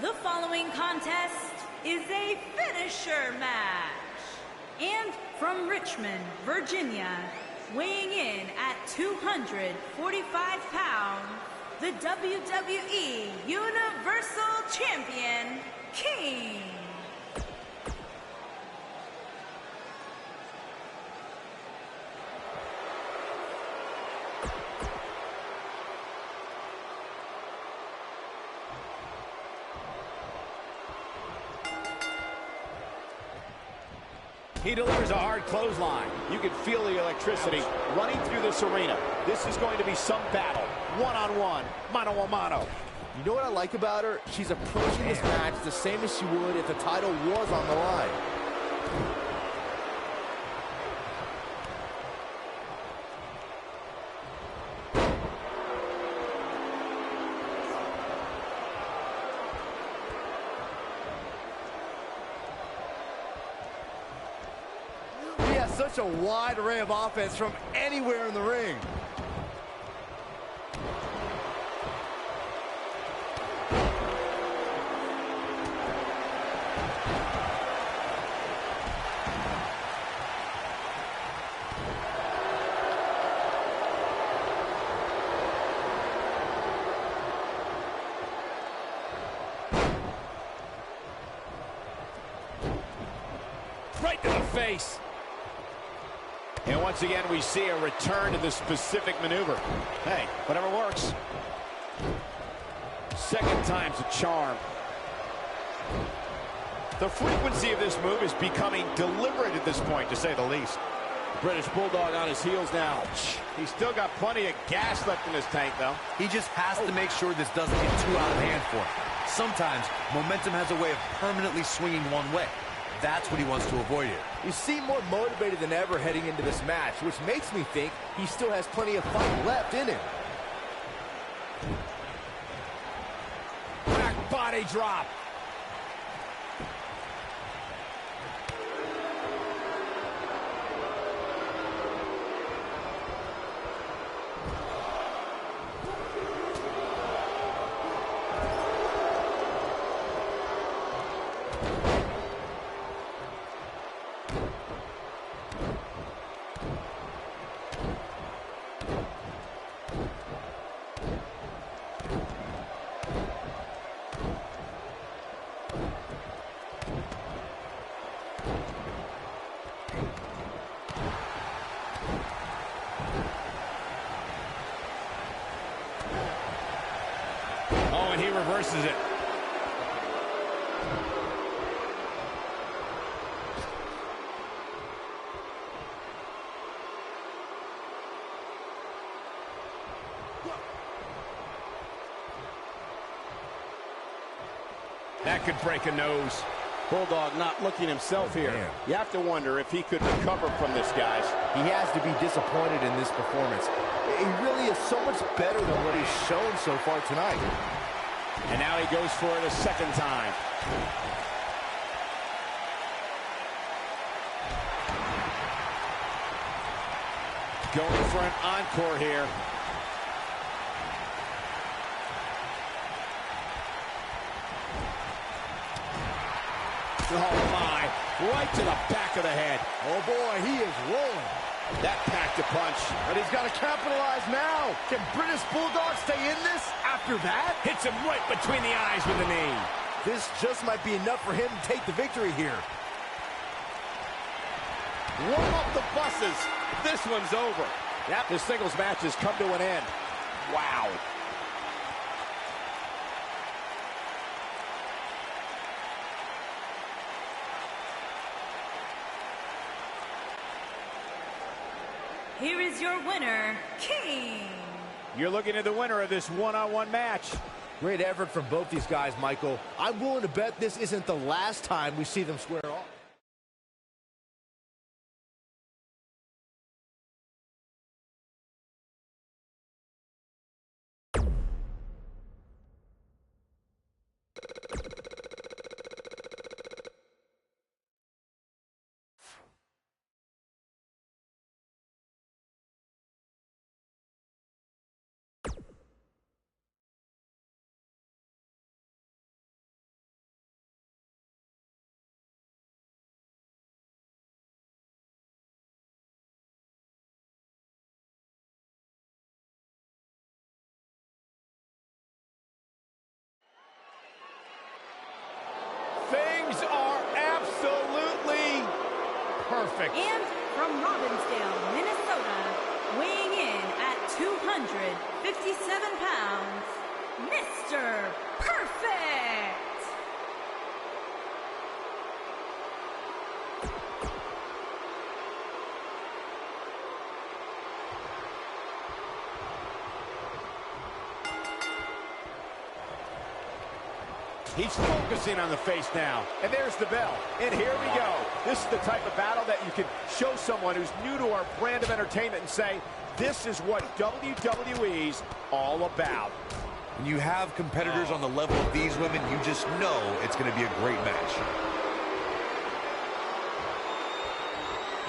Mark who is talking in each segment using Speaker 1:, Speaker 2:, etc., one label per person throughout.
Speaker 1: The following contest is a finisher match. And from Richmond, Virginia, weighing in at 245 pounds, the WWE Universal Champion, King.
Speaker 2: He delivers a hard clothesline. You can feel the electricity running through this arena. This is going to be some battle. One-on-one, mano-a-mano.
Speaker 3: You know what I like about her? She's approaching this match the same as she would if the title was on the line. Such a wide array of offense from anywhere in the ring.
Speaker 2: Right to the face. And once again, we see a return to the specific maneuver. Hey, whatever works. Second time's a charm. The frequency of this move is becoming deliberate at this point, to say the least. British Bulldog on his heels now. He's still got plenty of gas left in his tank, though.
Speaker 3: He just has to make sure this doesn't get too out of hand for him. Sometimes, momentum has a way of permanently swinging one way. That's what he wants to avoid here. You seem more motivated than ever heading into this match, which makes me think he still has plenty of fight left in him.
Speaker 2: Back body drop. Oh, and he reverses it. That could break a nose. Bulldog not looking himself here.
Speaker 3: Man.
Speaker 2: You have to wonder if he could recover from this, guys.
Speaker 3: He has to be disappointed in this performance. He really is so much better than what he's shown so far tonight.
Speaker 2: And now he goes for it a second time. Going for an encore here. Oh my, right to the back of the head.
Speaker 3: Oh boy, he is rolling.
Speaker 2: That packed a punch.
Speaker 3: But he's got to capitalize now. Can British Bulldog stay in this after that?
Speaker 2: Hits him right between the eyes with the knee.
Speaker 3: This just might be enough for him to take the victory here.
Speaker 2: Warm up the buses. This one's over. Yep, this singles match has come to an end. Wow.
Speaker 1: Here is your winner, King.
Speaker 2: You're looking at the winner of this one-on-one match.
Speaker 3: Great effort from both these guys, Michael. I'm willing to bet this isn't the last time we see them square off.
Speaker 2: perfect.
Speaker 1: And from Robbinsdale, Minnesota, weighing in at 257 pounds, Mr. Perfect!
Speaker 2: He's focusing on the face now. And there's the bell. And here we go. This is the type of battle that you can show someone who's new to our brand of entertainment and say, this is what WWE's all about.
Speaker 3: When you have competitors on the level of these women, you just know it's going to be a great match.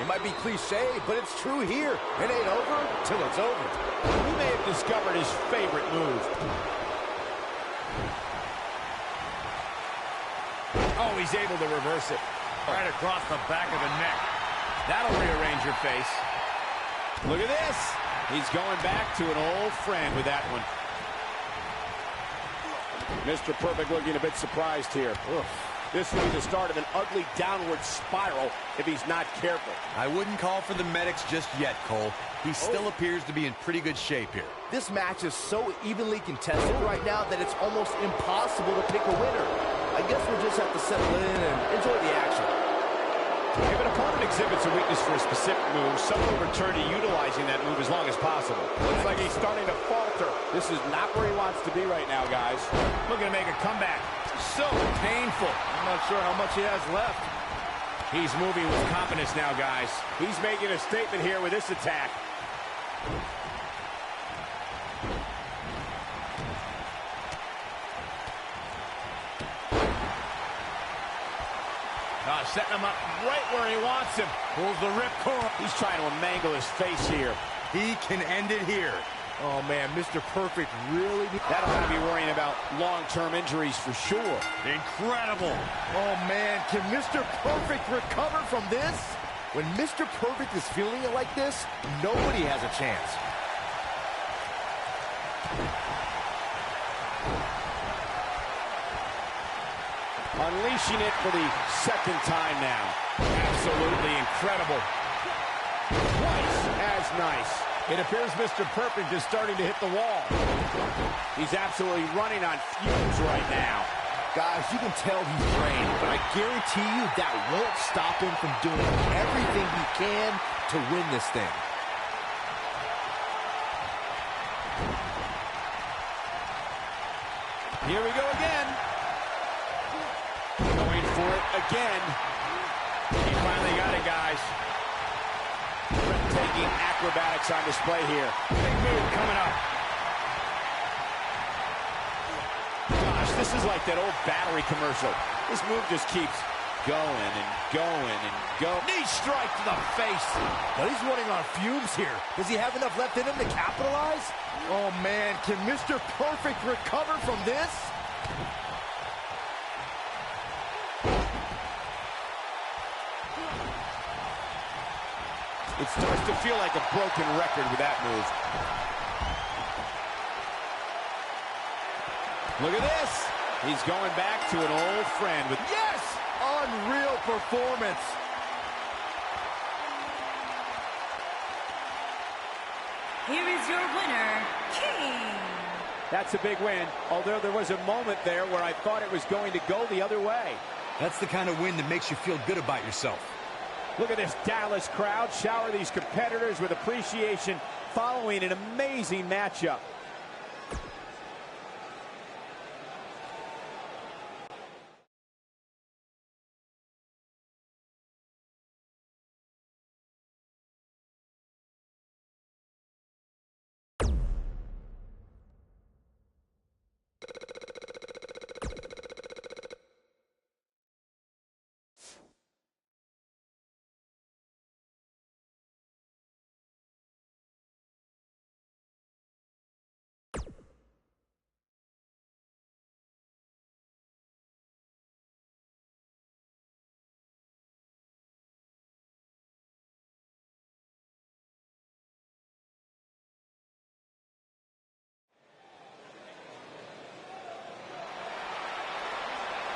Speaker 2: It might be cliche, but it's true here. It ain't over till it's over. He may have discovered his favorite move. Oh, he's able to reverse it. Right across the back of the neck. That'll rearrange your face. Look at this. He's going back to an old friend with that one. Mr. Perfect looking a bit surprised here. Ugh. This will be the start of an ugly downward spiral if he's not careful.
Speaker 3: I wouldn't call for the medics just yet, Cole. He still appears to be in pretty good shape here.
Speaker 4: This match is so evenly contested right now that it's almost impossible to pick a winner. I guess we'll just have to settle in and enjoy the action.
Speaker 2: If an opponent exhibits a weakness for a specific move, some will return to utilizing that move as long as possible. Looks like he's starting to falter. This is not where he wants to be right now, guys. Looking to make a comeback. So painful.
Speaker 4: I'm not sure how much he has left.
Speaker 2: He's moving with confidence now, guys. He's making a statement here with this attack. Setting him up right where he wants him. Pulls the ripcord. He's trying to mangle his face here.
Speaker 3: He can end it here.
Speaker 4: Oh, man, Mr. Perfect really...
Speaker 2: That'll have you worrying about long-term injuries for sure.
Speaker 3: Incredible.
Speaker 4: Oh, man, can Mr. Perfect recover from this? When Mr. Perfect is feeling it like this, nobody has a chance.
Speaker 2: Unleashing it for the second time now. Absolutely incredible. Twice as nice. It appears Mr. Perfect is starting to hit the wall. He's absolutely running on fumes right now.
Speaker 4: Guys, you can tell he's drained, but I guarantee you that won't stop him from doing everything he can to win this thing.
Speaker 2: Here we go again. Going for it again. He finally got it, guys. Breathtaking acrobatics on display here. Big move coming up. Gosh, this is like that old battery commercial. This move just keeps going and going and going. Knee strike to the face.
Speaker 4: But he's running on fumes here. Does he have enough left in him to capitalize? Oh, man, can Mr. Perfect recover from this?
Speaker 2: It starts to feel like a broken record with that move. Look at this. He's going back to an old friend with...
Speaker 4: Yes! Unreal performance.
Speaker 1: Here is your winner, King.
Speaker 2: That's a big win, although there was a moment there where I thought it was going to go the other way.
Speaker 3: That's the kind of win that makes you feel good about yourself.
Speaker 2: Look at this Dallas crowd shower these competitors with appreciation following an amazing matchup.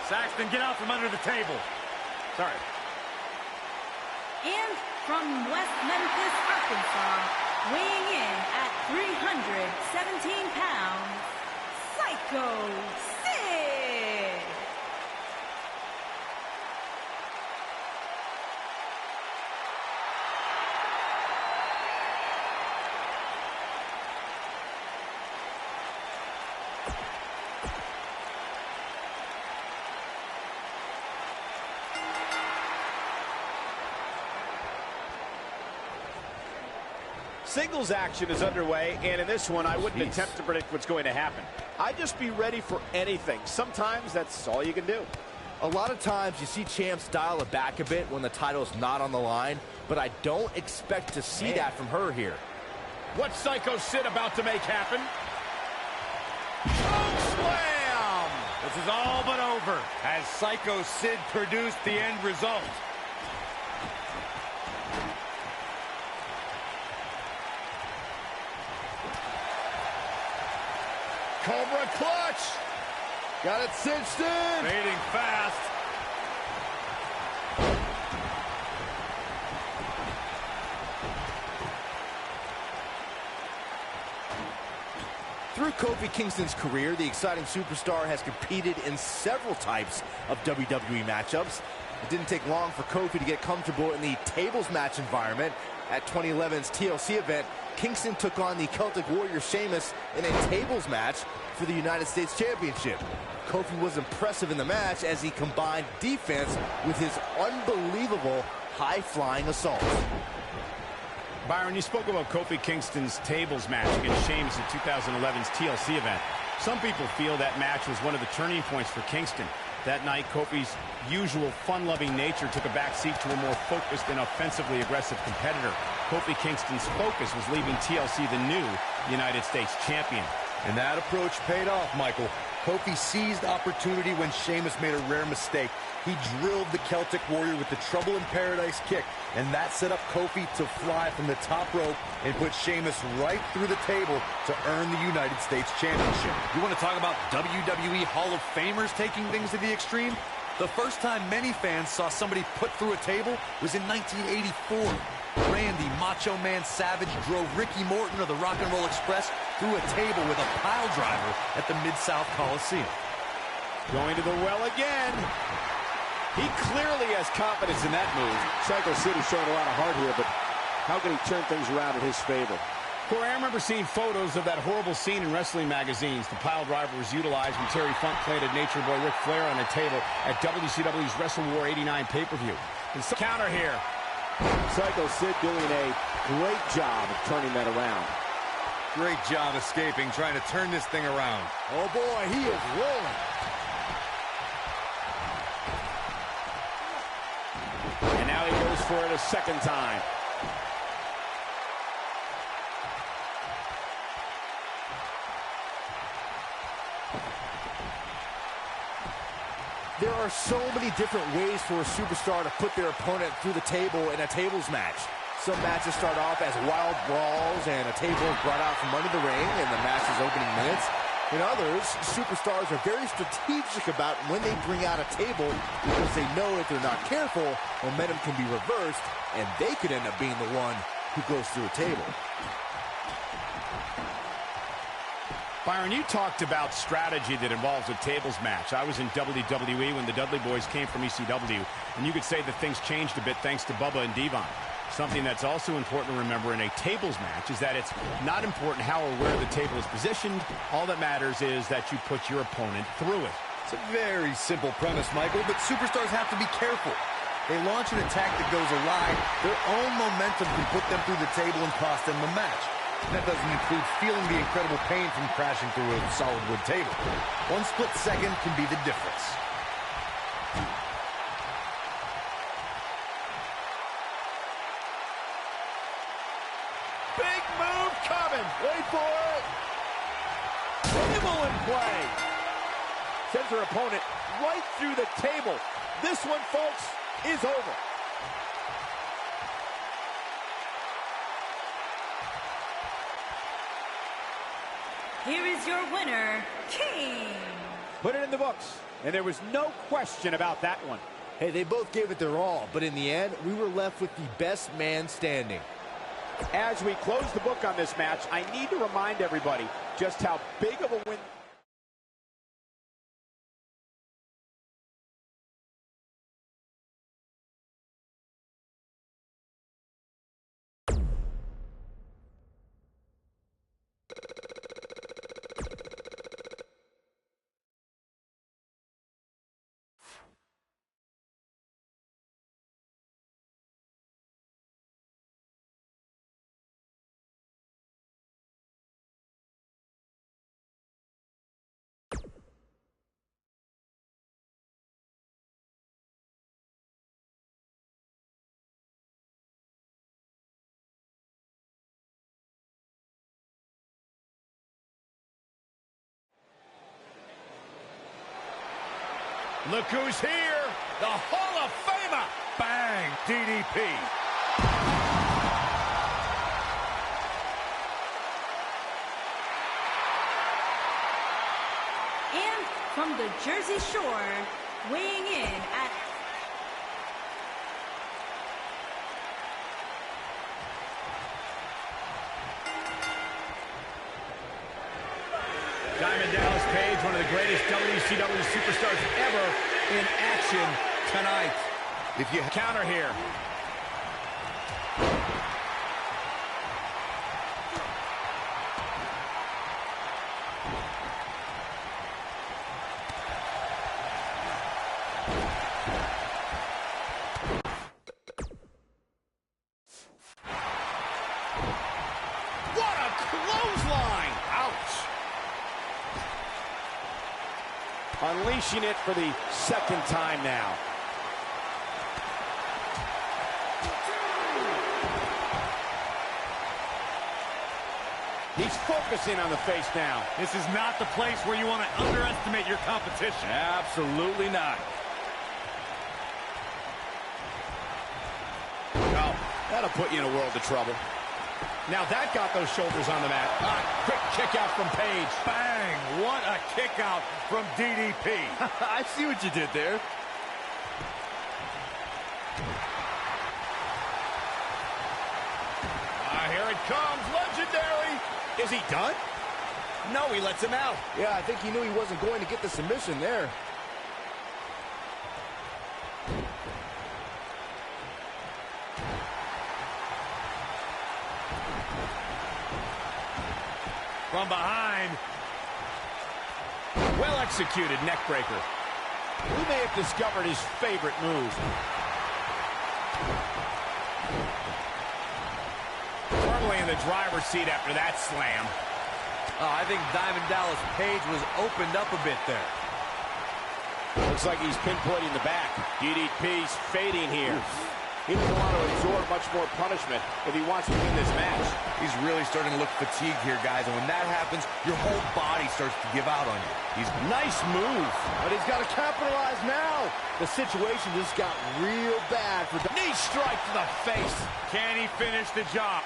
Speaker 3: Saxton, get out from under the table. Sorry.
Speaker 1: And from West Memphis, Arkansas, weighing in at 317 pounds, Psycho Sid.
Speaker 2: Singles action is underway, and in this one, I wouldn't attempt to predict what's going to happen. I'd just be ready for anything. Sometimes that's all you can do.
Speaker 4: A lot of times you see champs dial it back a bit when the title's not on the line, but I don't expect to see that from her here.
Speaker 2: What's Psycho Sid about to make happen? Oh, slam!
Speaker 5: This is all but over as Psycho Sid produced the end result.
Speaker 2: Cobra clutch! Got it cinched in!
Speaker 5: Fading fast.
Speaker 4: Through Kofi Kingston's career, the exciting superstar has competed in several types of WWE matchups. It didn't take long for Kofi to get comfortable in the tables match environment. At 2011's TLC event, Kingston took on the Celtic Warrior Sheamus in a tables match for the United States Championship. Kofi was impressive in the match as he combined defense with his unbelievable high-flying assault.
Speaker 2: Byron, you spoke about Kofi Kingston's tables match against Sheamus at 2011's TLC event. Some people feel that match was one of the turning points for Kingston. That night, Kofi's usual fun-loving nature took a backseat to a more focused and offensively aggressive competitor. Kofi Kingston's focus was leaving TLC the new United States champion.
Speaker 5: And that approach paid off, Michael. Kofi seized opportunity when Sheamus made a rare mistake. He drilled the Celtic Warrior with the Trouble in Paradise kick, and that set up Kofi to fly from the top rope and put Sheamus right through the table to earn the United States Championship. You want to talk about WWE Hall of Famers taking things to the extreme? The first time many fans saw somebody put through a table was in 1984. Randy Macho Man Savage drove Ricky Morton of the Rock and Roll Express through a table with a pile driver at the Mid-South Coliseum.
Speaker 2: Going to the well again. He clearly has confidence in that move.
Speaker 6: Psycho Sid is showing a lot of heart here, but how can he turn things around in his favor?
Speaker 2: Corey, I remember seeing photos of that horrible scene in wrestling magazines. The pile driver was utilized when Terry Funk planted Nature Boy Ric Flair on a table at WCW's Wrestle War 89 pay-per-view. Counter here.
Speaker 6: Psycho Sid doing a great job of turning that around.
Speaker 5: Great job escaping, trying to turn this thing around.
Speaker 4: Oh boy, he is rolling.
Speaker 2: And now he goes for it a second time.
Speaker 4: There are so many different ways for a superstar to put their opponent through the table in a tables match. Some matches start off as wild brawls and a table is brought out from under the ring in the match's opening minutes. In others, superstars are very strategic about when they bring out a table because they know if they're not careful, momentum can be reversed and they could end up being the one who goes through a table.
Speaker 2: Byron, you talked about strategy that involves a tables match. I was in WWE when the Dudley Boys came from ECW, and you could say that things changed a bit thanks to Bubba and Devon. Something that's also important to remember in a tables match is that it's not important how or where the table is positioned. All that matters is that you put your opponent through it.
Speaker 5: It's a very simple premise, Michael, but superstars have to be careful. They launch an attack that goes awry, their own momentum can put them through the table and cost them the match. That doesn't include feeling the incredible pain from crashing through a solid wood table. One split second can be the difference.
Speaker 2: Big move coming. Wait for it. Table in play. Sends her opponent right through the table. This one, folks, is over.
Speaker 1: Here is your winner, King.
Speaker 2: Put it in the books, and there was no question about that one.
Speaker 4: Hey, they both gave it their all, but in the end, we were left with the best man standing.
Speaker 6: As we close the book on this match, I need to remind everybody just how big of a win.
Speaker 2: Look who's here, the Hall of Famer.
Speaker 5: Bang! DDP.
Speaker 1: And from the Jersey Shore, weighing in at
Speaker 2: Diamond Dallas Page, one of the greatest WCW superstars ever in action tonight.
Speaker 5: If you
Speaker 2: Counter here. What a clothesline! Ouch!
Speaker 6: Unleashing it for the second time now. He's focusing on the face now.
Speaker 5: This is not the place where you want to underestimate your competition.
Speaker 2: Absolutely not. Oh, that'll put you in a world of trouble. Now that got those shoulders on the mat. Quick kick out from Page.
Speaker 5: Bang! What a kick out from DDP.
Speaker 4: I see what you did there.
Speaker 2: Here it comes. Legendary. Is he done? No, he lets him out.
Speaker 4: Yeah, I think he knew he wasn't going to get the submission there.
Speaker 2: From behind. Well executed neck breaker.
Speaker 6: We may have discovered his favorite move.
Speaker 2: Firmly in the driver's seat after that slam.
Speaker 3: Oh, I think Diamond Dallas Page was opened up a bit there.
Speaker 6: Looks like he's pinpointing the back. DDP's fading here. He doesn't want to absorb much more punishment if he wants to win this match.
Speaker 3: He's really starting to look fatigued here, guys, and when that happens, your whole body starts to give out on you.
Speaker 6: Nice move.
Speaker 4: But he's got to capitalize now. The situation just got real bad for...
Speaker 2: Knee strike to the face.
Speaker 5: Can he finish the job?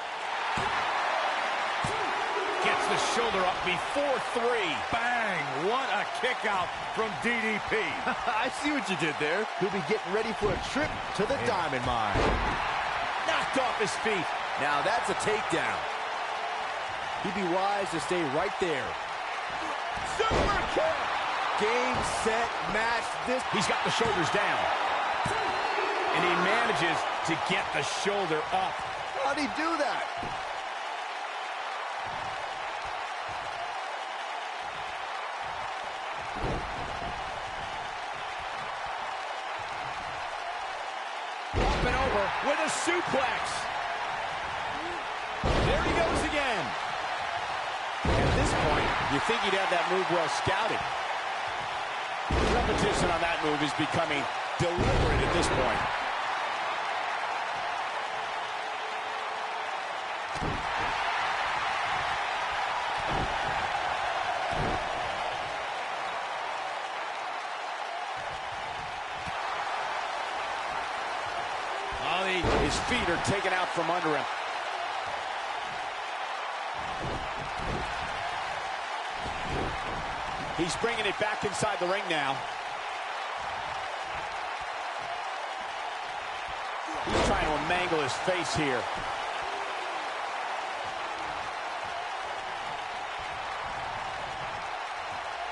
Speaker 2: Gets the shoulder up before 3.
Speaker 5: Bang! What a kick out from DDP.
Speaker 4: I see what you did there. He'll be getting ready for a trip to the Diamond Mine.
Speaker 2: Knocked off his feet.
Speaker 4: Now that's a takedown. He'd be wise to stay right there.
Speaker 2: Super kick.
Speaker 4: Game, set, match.
Speaker 2: He's got the shoulders down. And he manages to get the shoulder up.
Speaker 4: How'd he do that?
Speaker 2: Up and over with a suplex. There he goes again.
Speaker 6: At this point, you think he'd have that move well scouted. Repetition on that move is becoming deliberate at this point. His feet are taken out from under him. He's bringing it back inside the ring now.
Speaker 2: mangle his face here.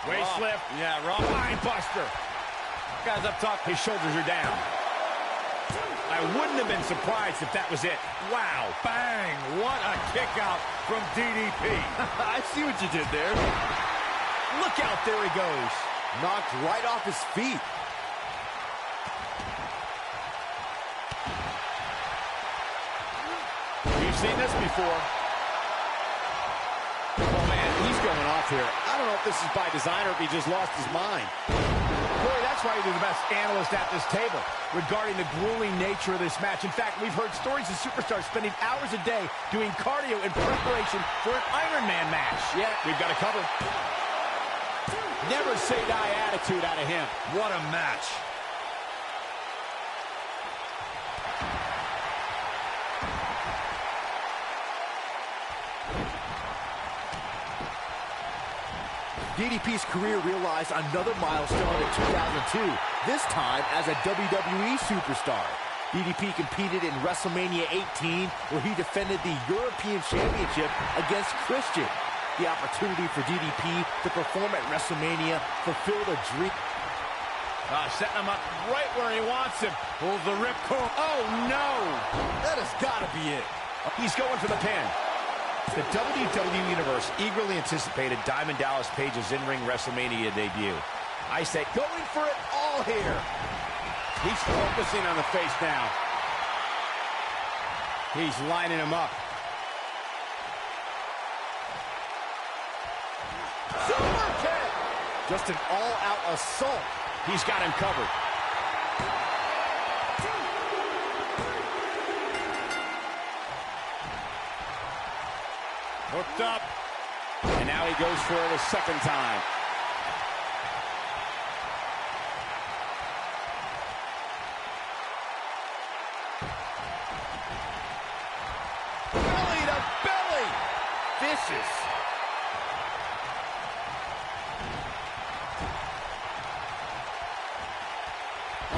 Speaker 2: Waist lift.
Speaker 6: Yeah, wrong.
Speaker 2: Spine buster.
Speaker 6: Guys up top,
Speaker 2: His shoulders are down. I wouldn't have been surprised if that was it. Wow.
Speaker 6: bang! What a kick out from DDP.
Speaker 4: I see what you did there.
Speaker 2: Look out, there he goes.
Speaker 4: Knocked right off his feet.
Speaker 2: We've seen this before. Oh, man, he's going off here. I don't know if this is by design or if he just lost his mind. Boy, that's why he's the best analyst at this table regarding the grueling nature of this match. In fact, we've heard stories of superstars spending hours a day doing cardio in preparation for an Iron Man match. Yeah, we've got to cover. Never say die attitude out of him.
Speaker 6: What a match.
Speaker 4: DDP's career realized another milestone in 2002, this time as a WWE superstar. DDP competed in WrestleMania 18, where he defended the European Championship against Christian. The opportunity for DDP to perform at WrestleMania fulfilled a dream.
Speaker 2: Setting him up right where he wants him.
Speaker 6: Pulls the ripcord.
Speaker 2: Oh, no!
Speaker 4: That has got to be it.
Speaker 2: He's going for the pin. The WWE Universe eagerly anticipated Diamond Dallas Page's in-ring WrestleMania debut. I say going for it all here. He's focusing on the face now. He's lining him up.
Speaker 4: Super kick! Just an all-out assault.
Speaker 2: He's got him covered.
Speaker 6: Hooked up.
Speaker 2: And now he goes for it a second time.
Speaker 4: Belly to belly! Vicious.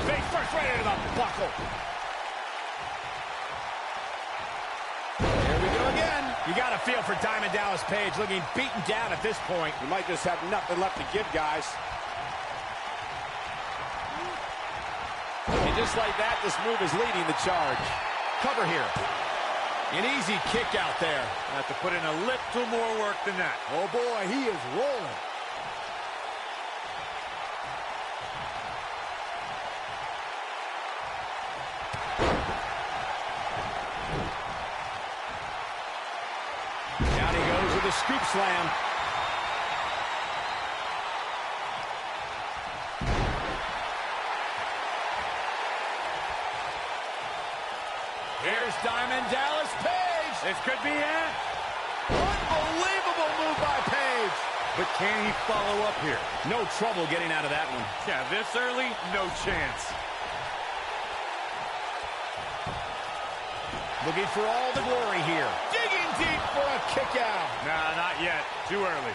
Speaker 2: Face first right into the buckle. Here we go again. You got a feel for Diamond Dallas Page, looking beaten down at this point. You might just have nothing left to give, guys. And just like that, this move is leading the charge. Cover here. An easy kick out there.
Speaker 6: Have to put in a little more work than that.
Speaker 4: Oh boy, he is rolling.
Speaker 2: Down he goes with a scoop slam. Here's Diamond Dallas Page.
Speaker 6: This could be it.
Speaker 2: Unbelievable move by Page.
Speaker 6: But can he follow up here?
Speaker 2: No trouble getting out of that one.
Speaker 6: Yeah, this early, no chance.
Speaker 2: Looking for all the glory here. Digging deep for a kick out.
Speaker 6: Nah, not yet. Too early.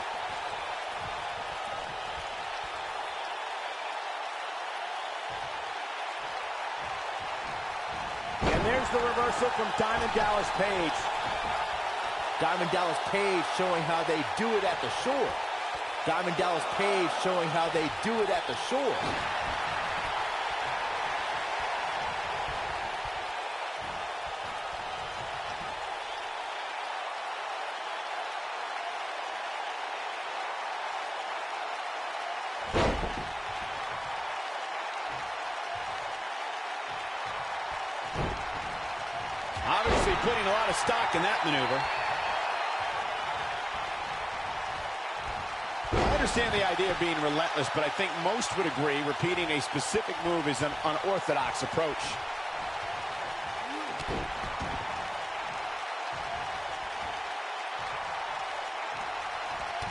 Speaker 2: And there's the reversal from Diamond Dallas Page.
Speaker 4: Diamond Dallas Page showing how they do it at the shore. Diamond Dallas Page showing how they do it at the shore.
Speaker 2: Obviously putting a lot of stock in that maneuver. I understand the idea of being relentless, but I think most would agree repeating a specific move is an unorthodox approach.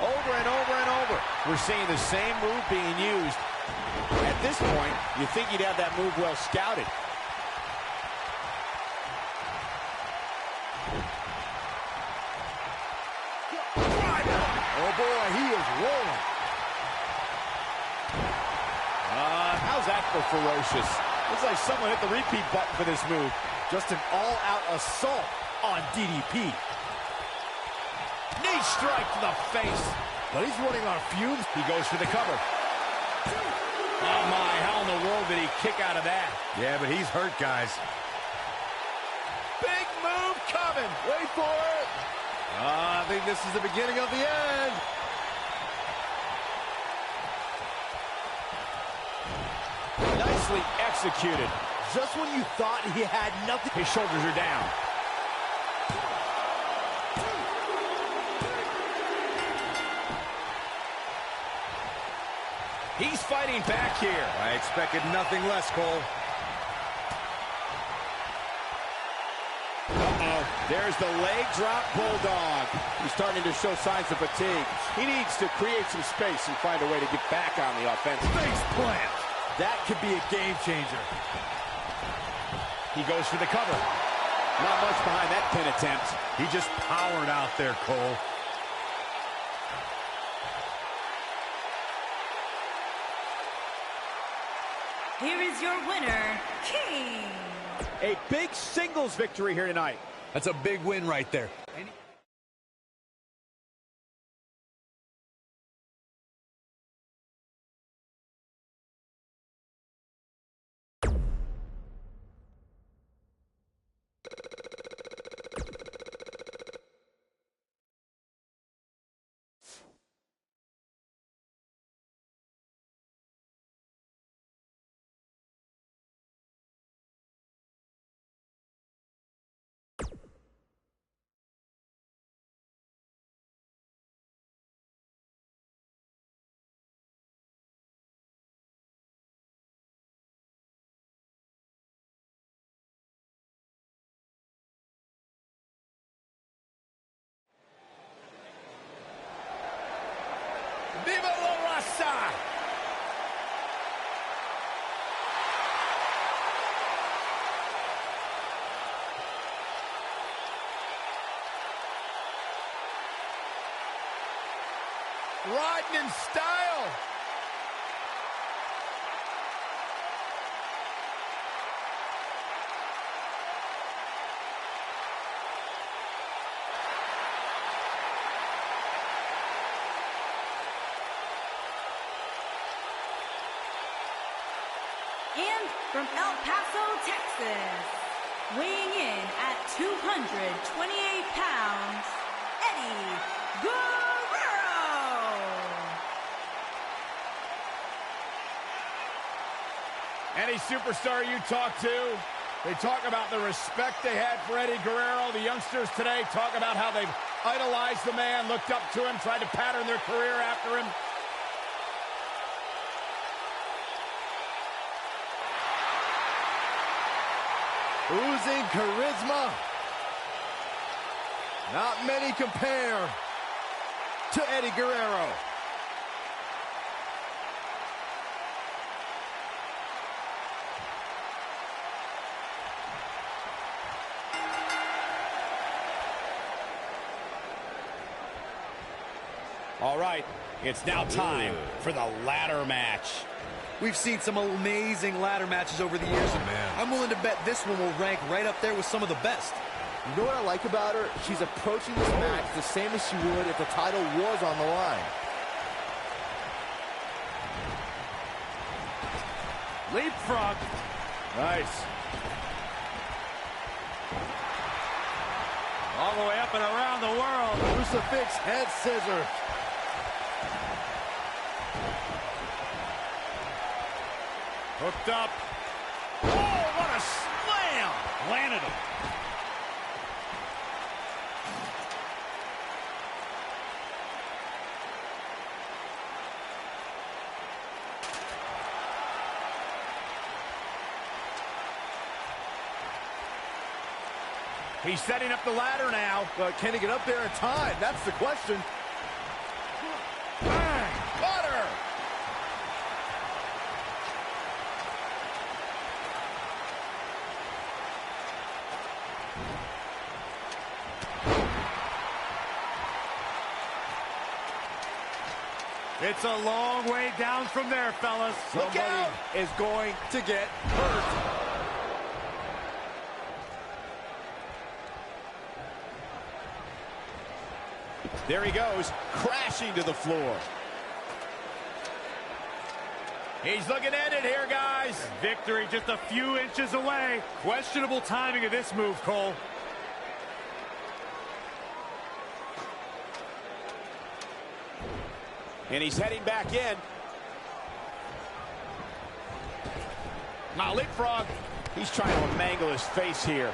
Speaker 2: Over and over and over. We're seeing the same move being used. At this point, you think you'd have that move well scouted.
Speaker 4: Oh boy, he is rolling.
Speaker 2: How's that for ferocious? Looks like someone hit the repeat button for this move.
Speaker 4: Just an all-out assault on DDP.
Speaker 2: Knee strike to the face.
Speaker 4: But he's running on fumes.
Speaker 2: He goes for the cover. Oh, my. How in the world did he kick out of that?
Speaker 5: Yeah, but he's hurt, guys.
Speaker 4: Big move coming. Wait for it. I think this is the beginning of the end.
Speaker 2: Nicely executed.
Speaker 4: Just when you thought he had nothing.
Speaker 2: His shoulders are down. He's fighting back here.
Speaker 5: I expected nothing less, Cole.
Speaker 2: Uh-oh. There's the leg drop bulldog. He's starting to show signs of fatigue. He needs to create some space and find a way to get back on the offense.
Speaker 4: Face plant. That could be a game changer.
Speaker 2: He goes for the cover. Not much behind that pin attempt.
Speaker 5: He just powered out there, Cole.
Speaker 1: Here is your winner, King.
Speaker 2: A big singles victory here tonight.
Speaker 5: That's a big win right there.
Speaker 2: Viva la raza! Riding in style.
Speaker 1: And from El Paso, Texas, weighing in at 228 pounds, Eddie Guerrero.
Speaker 2: Any superstar you talk to, they talk about the respect they had for Eddie Guerrero. The youngsters today talk about how they've idolized the man, looked up to him, tried to pattern their career after him.
Speaker 4: Oozing charisma. Not many compare to Eddie Guerrero.
Speaker 2: All right, it's now time for the ladder match.
Speaker 5: We've seen some amazing ladder matches over the years, and I'm willing to bet this one will rank right up there with some of the best.
Speaker 4: You know what I like about her? She's approaching this match the same as she would if the title was on the line.
Speaker 2: Leapfrog. Nice. All the way up and around the world.
Speaker 4: Crucifix head scissors.
Speaker 2: Hooked up. Oh, what a slam! Landed him. He's setting up the ladder now.
Speaker 4: But can he get up there in time? That's the question.
Speaker 2: Bang! Butter! It's a long way down from there, fellas.
Speaker 4: Look out!
Speaker 2: Is going to get hurt. There he goes, crashing to the floor. He's looking at it here, guys.
Speaker 7: Victory just a few inches away. Questionable timing of this move, Cole.
Speaker 2: And he's heading back in. Now leapfrog. He's trying to mangle his face here.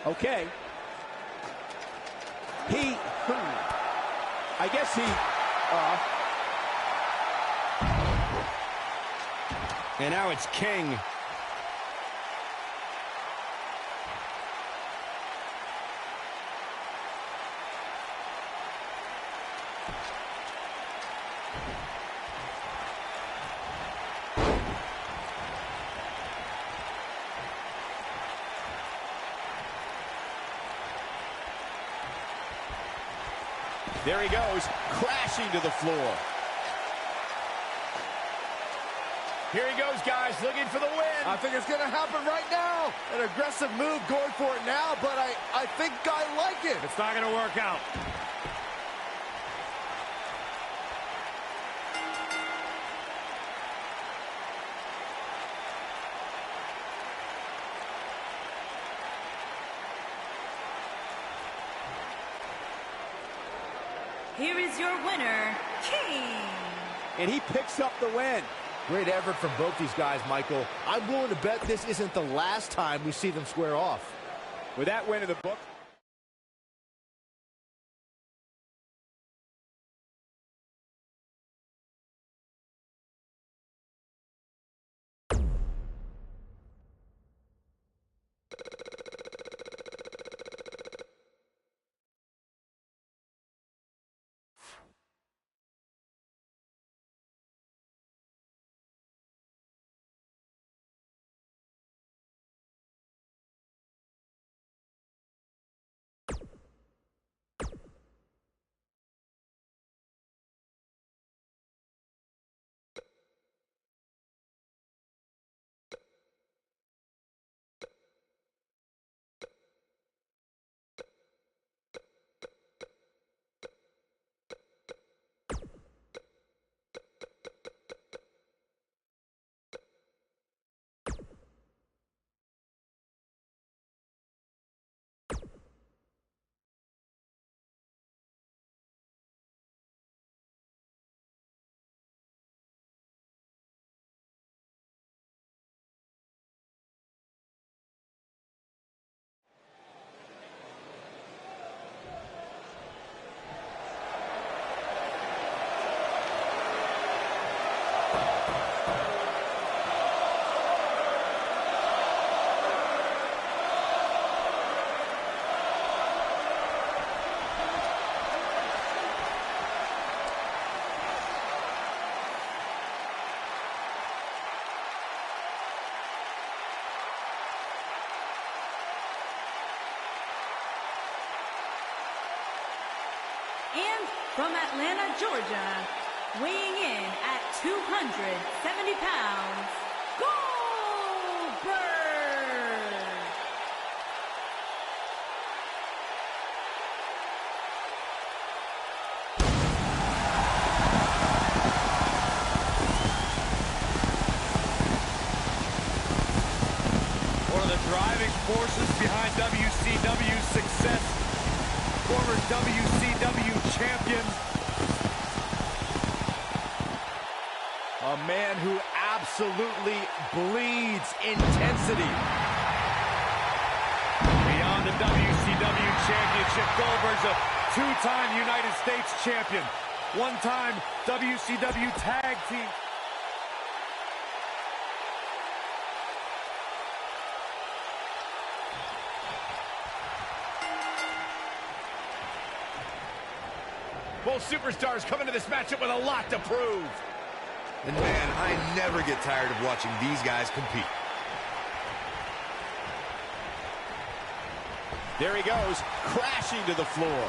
Speaker 2: Okay. I guess
Speaker 6: And now it's King.
Speaker 2: There he goes, crashing to the floor. Here he goes, guys, looking for the win.
Speaker 4: I think it's going to happen right now. An aggressive move going for it now, but I think I like it.
Speaker 7: It's not going to work out.
Speaker 1: Here is your winner, King.
Speaker 2: And he picks up the win.
Speaker 4: Great effort from both these guys, Michael. I'm willing to bet this isn't the last time we see them square off.
Speaker 2: With that win in the book.
Speaker 1: And from Atlanta, Georgia, weighing in at 270 pounds, Goldberg!
Speaker 7: One of the driving forces behind WCW's success. Former WCW champion.
Speaker 4: A man who absolutely bleeds intensity.
Speaker 7: Beyond the WCW championship, Goldberg's a two-time United States champion. One-time WCW tag team.
Speaker 2: Both superstars come into this matchup with a lot to prove.
Speaker 5: And man, I never get tired of watching these guys compete.
Speaker 2: There he goes, crashing to the floor.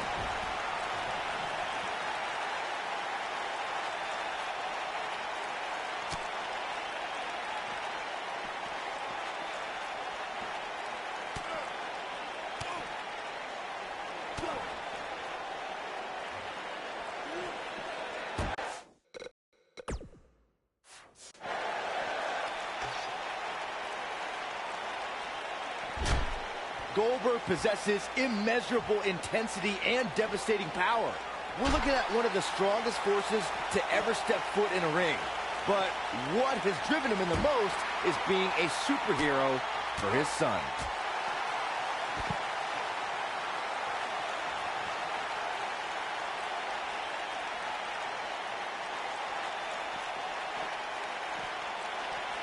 Speaker 4: Goldberg possesses immeasurable intensity and devastating power. We're looking at one of the strongest forces to ever step foot in a ring. But what has driven him in the most is being a superhero for his son.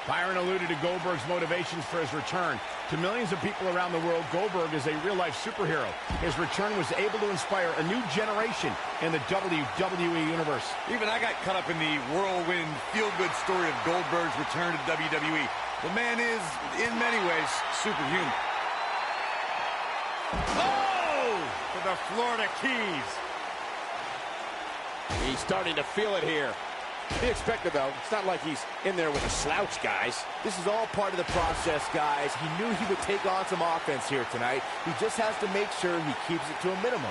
Speaker 2: Byron alluded to Goldberg's motivations for his return. To millions of people around the world, Goldberg is a real-life superhero. His return was able to inspire a new generation in the WWE Universe.
Speaker 7: Even I got caught up in the whirlwind, feel-good story of Goldberg's return to WWE. The man is, in many ways, superhuman. Oh! To the Florida Keys.
Speaker 6: He's starting to feel it here. Be expected, though. It's not like he's in there with a slouch, guys.
Speaker 4: This is all part of the process, guys. He knew he would take on some offense here tonight. He just has to make sure he keeps it to a minimum.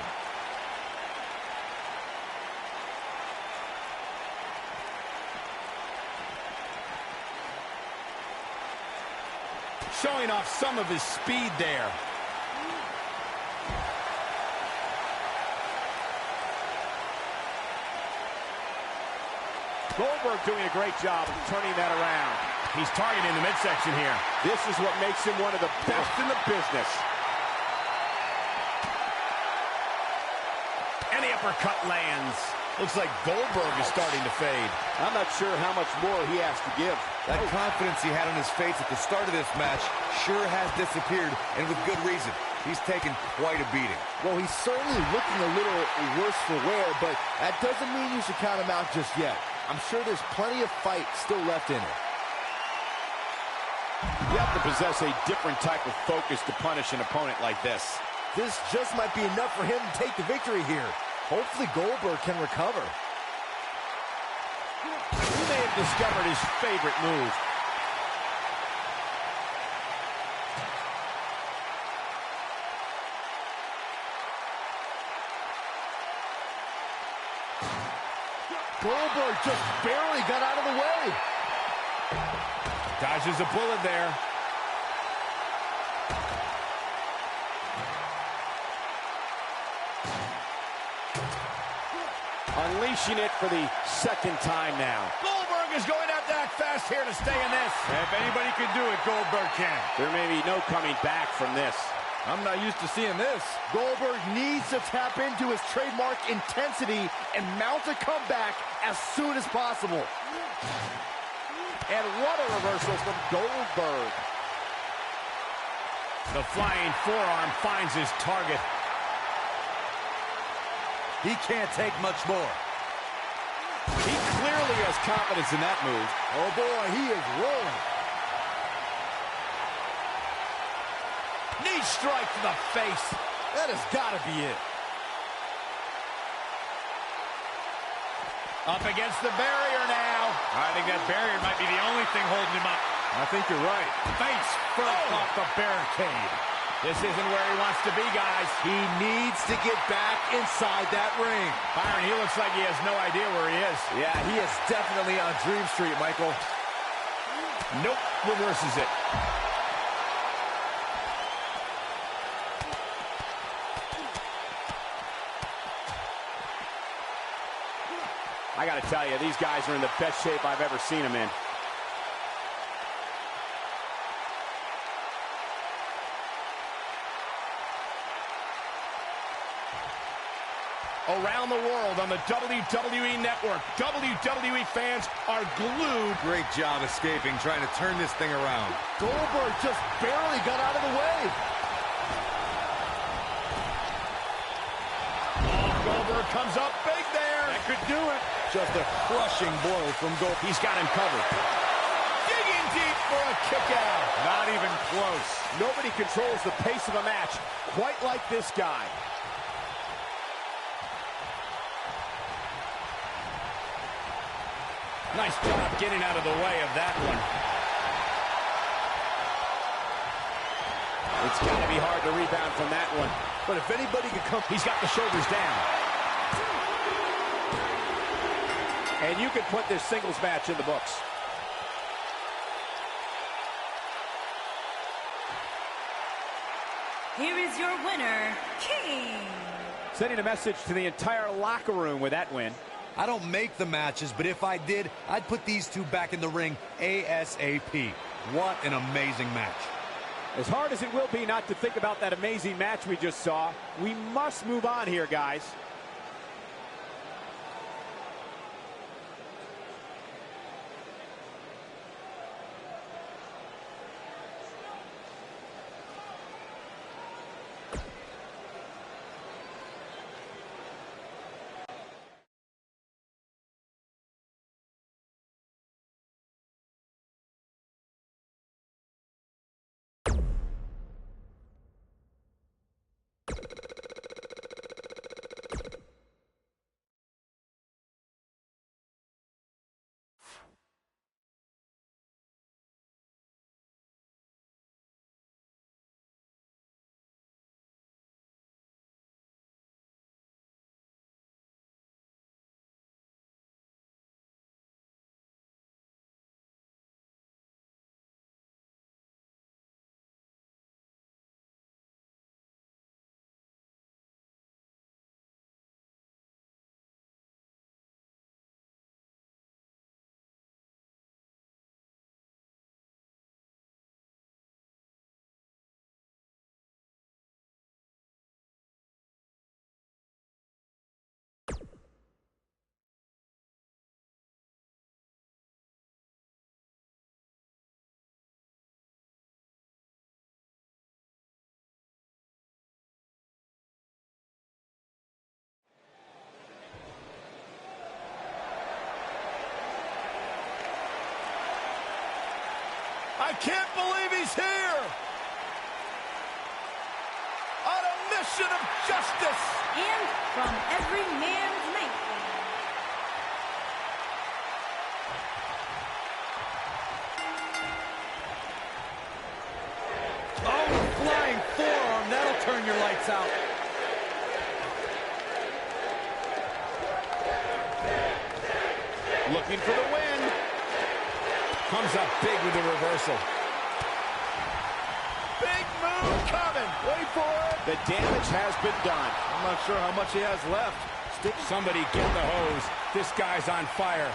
Speaker 2: Showing off some of his speed there.
Speaker 6: Goldberg doing a great job of turning that around.
Speaker 2: He's targeting the midsection here.
Speaker 6: This is what makes him one of the best in the business.
Speaker 2: And the uppercut lands. Looks like Goldberg is starting to fade.
Speaker 6: I'm not sure how much more he has to give.
Speaker 5: That confidence he had on his face at the start of this match sure has disappeared, and with good reason. He's taken quite a beating.
Speaker 4: Well, he's certainly looking a little worse for wear, but that doesn't mean you should count him out just yet. I'm sure there's plenty of fight still left in him.
Speaker 6: You have to possess a different type of focus to punish an opponent like this.
Speaker 4: This just might be enough for him to take the victory here. Hopefully Goldberg can recover.
Speaker 2: He may have discovered his favorite move.
Speaker 4: Goldberg just barely got out of the way.
Speaker 2: Dodges a bullet there.
Speaker 6: Unleashing it for the second time now.
Speaker 2: Goldberg is going out to act fast here to stay in this.
Speaker 7: If anybody can do it, Goldberg can.
Speaker 6: There may be no coming back from this.
Speaker 7: I'm not used to seeing this.
Speaker 4: Goldberg needs to tap into his trademark intensity and mount a comeback as soon as possible.
Speaker 6: And what a reversal from Goldberg.
Speaker 2: The flying forearm finds his target.
Speaker 5: He can't take much more.
Speaker 6: He clearly has confidence in that move.
Speaker 4: Oh boy, he is rolling.
Speaker 2: Knee strike to the face.
Speaker 4: That has got to be it.
Speaker 2: Up against the barrier now.
Speaker 7: I think that barrier might be the only thing holding him up.
Speaker 2: I think you're right.
Speaker 7: Face first off the barricade.
Speaker 2: This isn't where he wants to be, guys.
Speaker 4: He needs to get back inside that ring.
Speaker 2: Byron, he looks like he has no idea where he is.
Speaker 4: Yeah, he is definitely on Dream Street, Michael.
Speaker 2: Nope, reverses it.
Speaker 6: I got to tell you, these guys are in the best shape I've ever seen them in.
Speaker 2: Around the world on the WWE Network, WWE fans are glued.
Speaker 5: Great job escaping, trying to turn this thing around.
Speaker 4: Goldberg just barely got out of the way.
Speaker 2: Oh, Goldberg comes up big there.
Speaker 7: That could do it.
Speaker 5: Just a crushing blow from Goldberg.
Speaker 2: He's got him covered. Digging deep for a kick out.
Speaker 7: Not even close.
Speaker 6: Nobody controls the pace of a match quite like this guy.
Speaker 2: Nice job getting out of the way of that one. It's got to be hard to rebound from that one.
Speaker 4: But if anybody could come...
Speaker 2: He's got the shoulders down. And you could put this singles match in the books.
Speaker 1: Here is your winner, King.
Speaker 2: Sending a message to the entire locker room with that win.
Speaker 5: I don't make the matches, but if I did, I'd put these two back in the ring ASAP. What an amazing match.
Speaker 2: As hard as it will be not to think about that amazing match we just saw, we must move on here, guys.
Speaker 4: I can't believe he's here! On a mission of justice!
Speaker 1: And from every man's nightmare.
Speaker 5: Oh, flying forearm. That'll turn your lights out.
Speaker 2: Looking for the win. Comes up big with the reversal.
Speaker 4: Big move coming! Wait for it!
Speaker 2: The damage has been done.
Speaker 4: I'm not sure how much he has left.
Speaker 2: Somebody get the hose. This guy's on fire.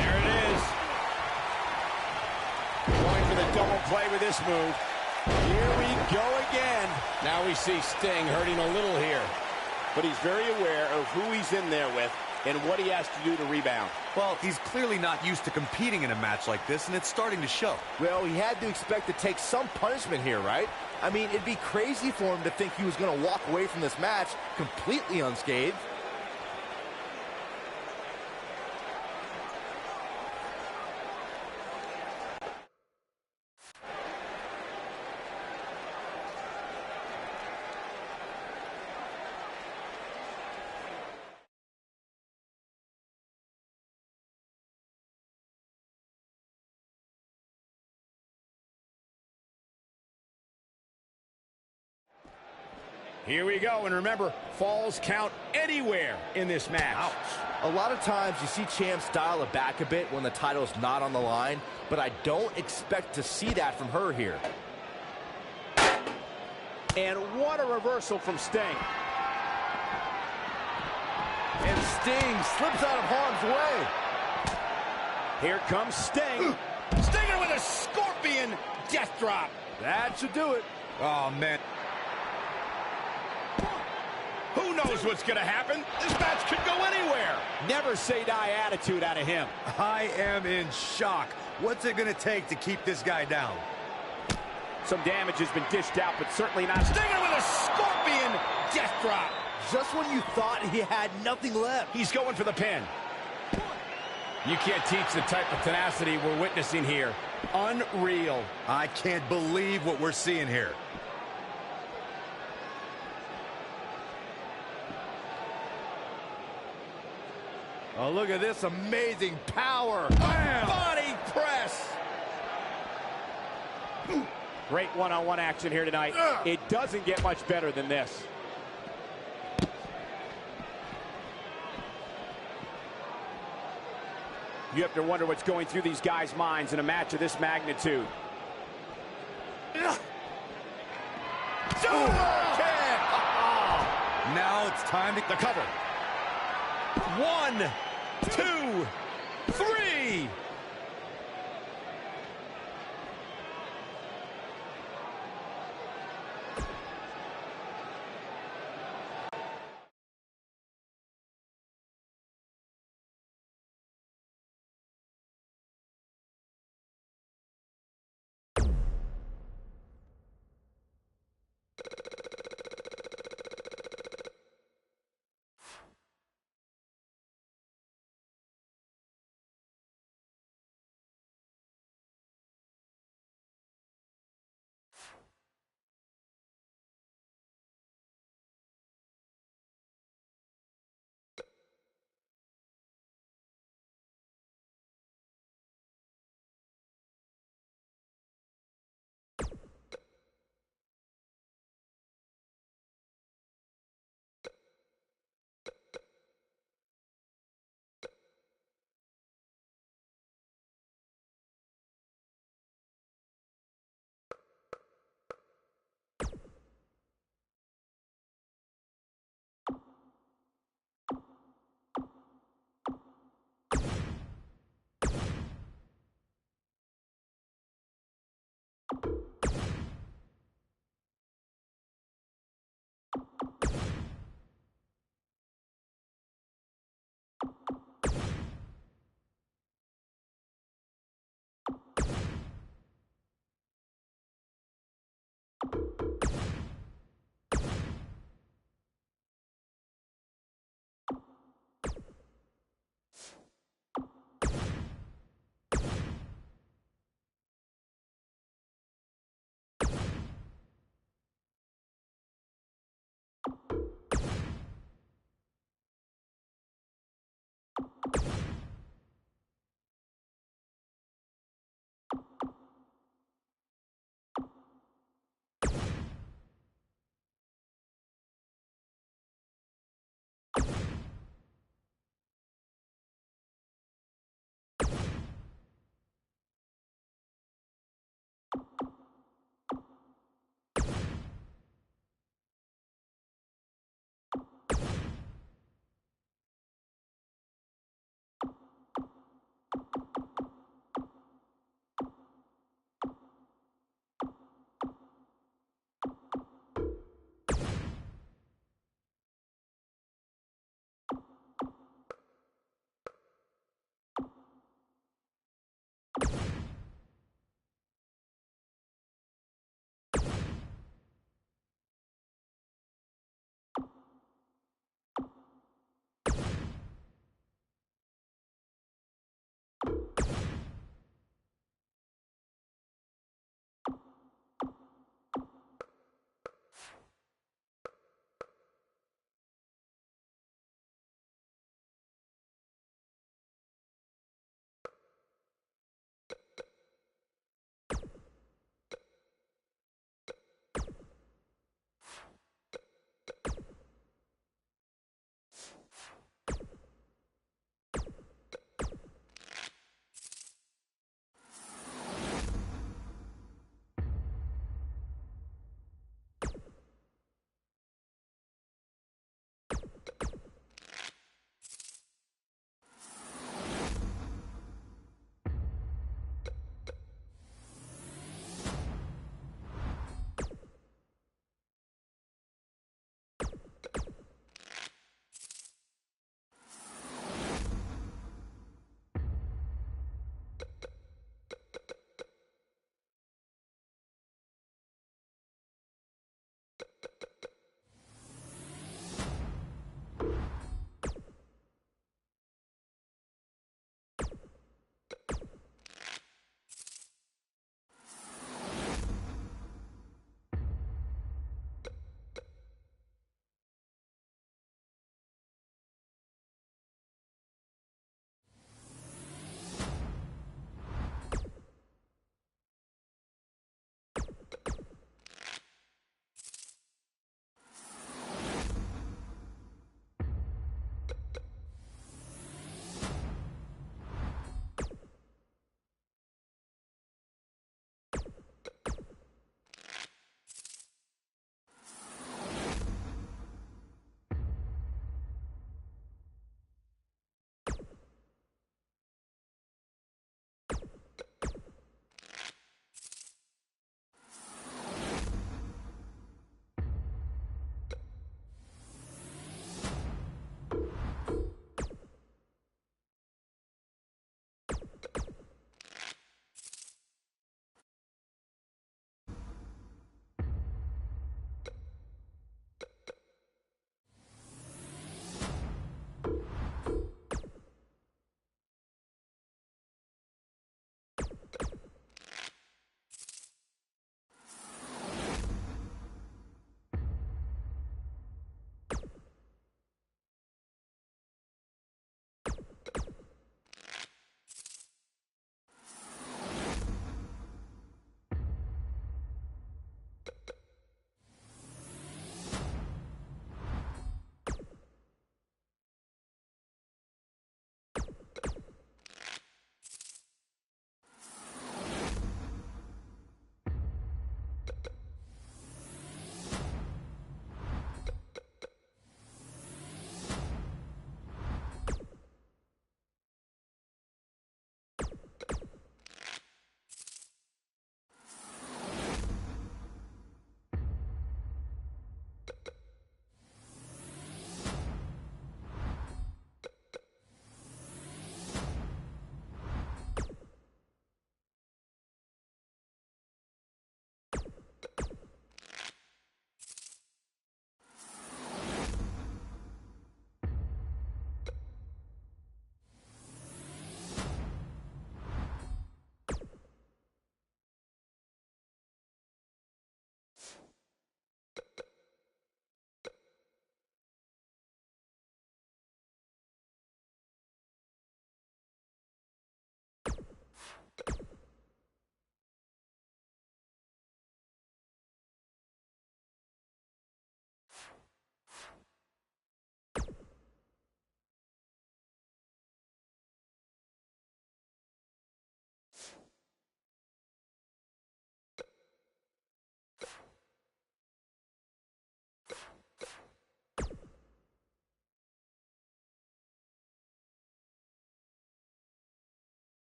Speaker 2: There it is. Going for the double play with this move. Here we go again. Now we see Sting hurting a little here. But he's very aware of who he's in there with and what he has to do to rebound.
Speaker 3: Well, he's clearly not used to competing in a match like this, and it's starting to show.
Speaker 4: Well, he had to expect to take some punishment here, right? I mean, it'd be crazy for him to think he was going to walk away from this match completely unscathed.
Speaker 2: Here we go, and remember, falls count anywhere in this match.
Speaker 4: Ouch. A lot of times you see champs dial it back a bit when the title's not on the line, but I don't expect to see that from her here.
Speaker 2: And what a reversal from Sting.
Speaker 4: And Sting slips out of harm's way.
Speaker 2: Here comes Sting. Stinger with a scorpion death drop.
Speaker 4: That should do it.
Speaker 5: Oh, man.
Speaker 2: Who knows what's going to happen? This match could go anywhere. Never say die attitude out of him.
Speaker 5: I am in shock. What's it going to take to keep this guy down?
Speaker 2: Some damage has been dished out, but certainly not. Stinger with a scorpion death drop.
Speaker 4: Just when you thought he had nothing left.
Speaker 2: He's going for the pin. You can't teach the type of tenacity we're witnessing here. Unreal.
Speaker 5: I can't believe what we're seeing here.
Speaker 4: Oh, look at this amazing power.
Speaker 2: Bam! Body press. Great one-on-one action here tonight. It doesn't get much better than this. You have to wonder what's going through these guys' minds in a match of this magnitude.
Speaker 5: Now it's time to...
Speaker 2: The cover. 1, 2, 3.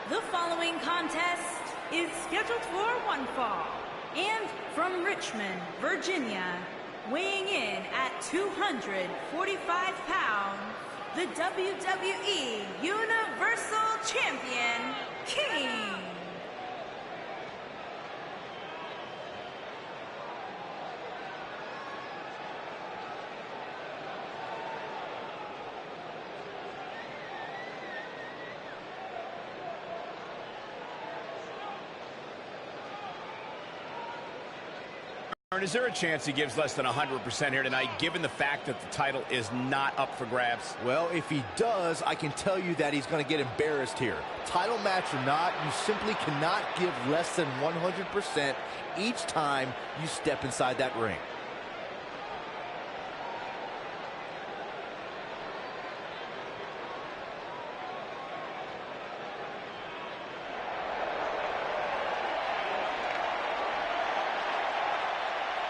Speaker 1: The following contest is scheduled for one fall. And from Richmond, Virginia, weighing in at 245 pounds, the WWE Universal Champion, King.
Speaker 2: Is there a chance he gives less than 100% here tonight, given the fact that the title is not up for grabs?
Speaker 4: Well, if he does, I can tell you that he's going to get embarrassed here. Title match or not, you simply cannot give less than 100% each time you step inside that ring.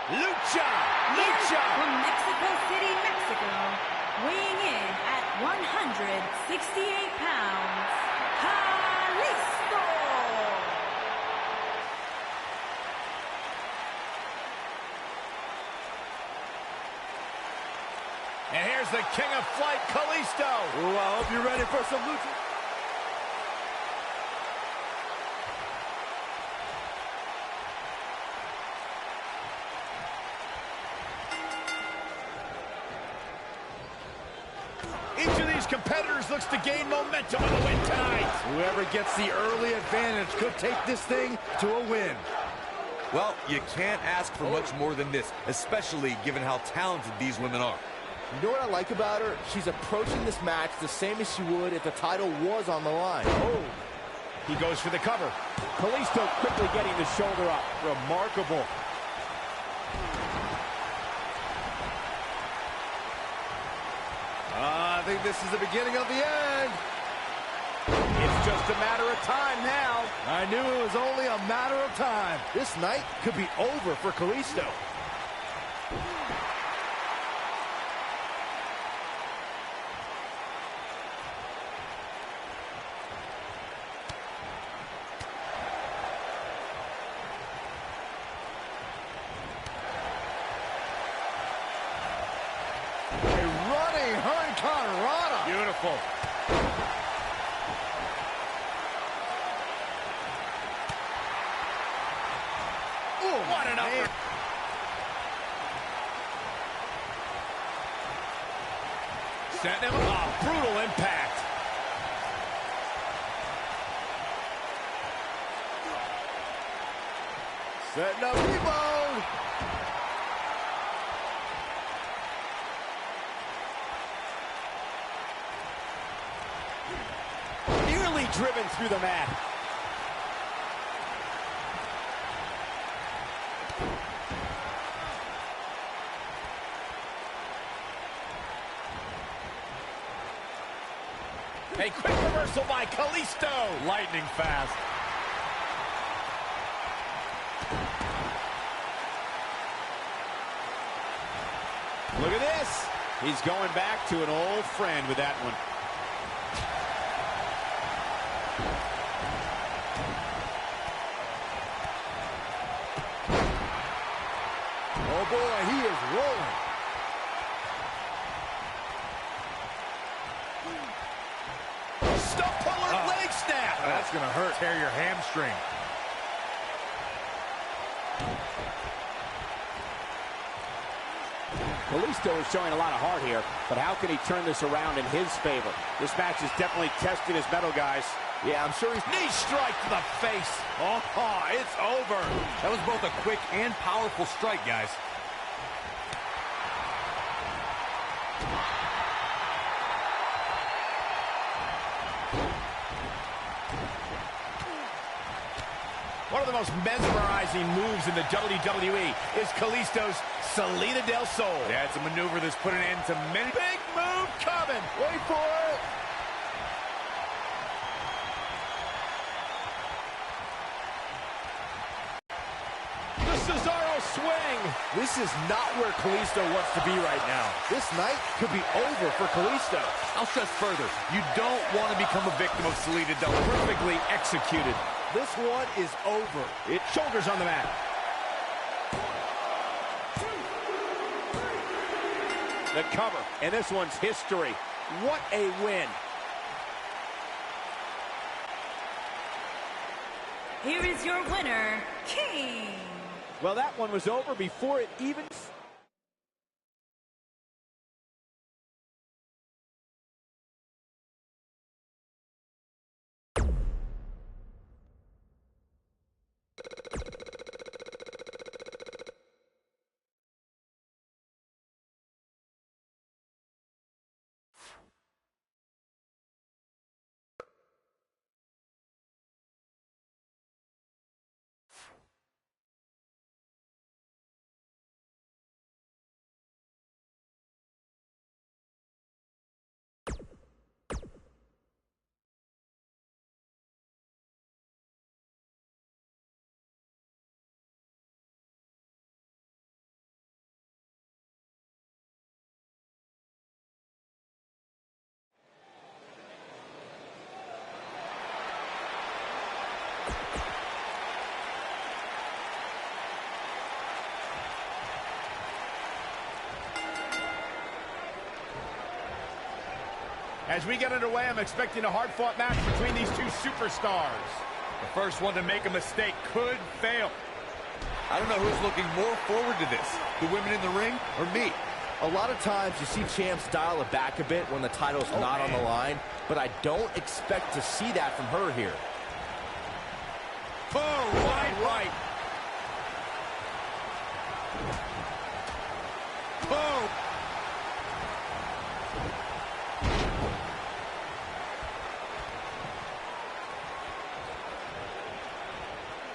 Speaker 2: Lucha!
Speaker 1: From Mexico City, Mexico, weighing in at 168 pounds, Kalisto.
Speaker 2: And here's the king of flight, Kalisto.
Speaker 3: Ooh, I hope you're ready for some lucha.
Speaker 2: Each of these competitors looks to gain momentum on the win tonight.
Speaker 3: Whoever gets the early advantage could take this thing to a win. Well, you can't ask for much more than this, especially given how talented these women are.
Speaker 4: You know what I like about her? She's approaching this match the same as she would if the title was on the line.
Speaker 2: Oh, he goes for the cover. Kalisto quickly getting the shoulder up.
Speaker 3: Remarkable. I think this is the beginning of the end.
Speaker 2: It's just a matter of time now.
Speaker 3: I knew it was only a matter of time.
Speaker 4: This night could be over for Kalisto.
Speaker 2: Beautiful. Ooh, what an upper. Setting him up. Brutal impact.
Speaker 4: Setting up rebound.
Speaker 2: Nearly driven through the mat. A quick reversal by Kalisto.
Speaker 7: Lightning fast.
Speaker 2: Look at this. He's going back to an old friend with that one.
Speaker 4: Oh boy, he is rolling.
Speaker 2: Stump puller leg snap.
Speaker 3: That's going to hurt. Tear your hamstring.
Speaker 2: Kalisto is showing a lot of heart here, but how can he turn this around in his favor? This match is definitely testing his mettle, guys.
Speaker 4: Yeah, I'm sure he's...
Speaker 2: Knee strike to the face.
Speaker 3: Oh, it's over. That was both a quick and powerful strike, guys.
Speaker 2: One of the most mesmerizing moves in the WWE is Kalisto's Salida del Sol.
Speaker 7: Yeah, it's a maneuver that's put an end to many.
Speaker 2: Big move coming. Wait for it. The Cesaro swing.
Speaker 4: This is not where Kalisto wants to be right now. This night could be over for Kalisto.
Speaker 3: I'll stress further, you don't want to become a victim of Salida Double.
Speaker 2: Perfectly executed.
Speaker 4: This one is over.
Speaker 2: Shoulders on the mat. The cover, and this one's history. What a win.
Speaker 1: Here is your winner, King.
Speaker 2: Well, that one was over before it even... As we get underway, I'm expecting a hard-fought match between these two superstars.
Speaker 7: The first one to make a mistake could fail.
Speaker 3: I don't know who's looking more forward to this, the women in the ring or me.
Speaker 4: A lot of times you see champs dial it back a bit when the title's not on the line, but I don't expect to see that from her here.
Speaker 7: Oh, right. Boom.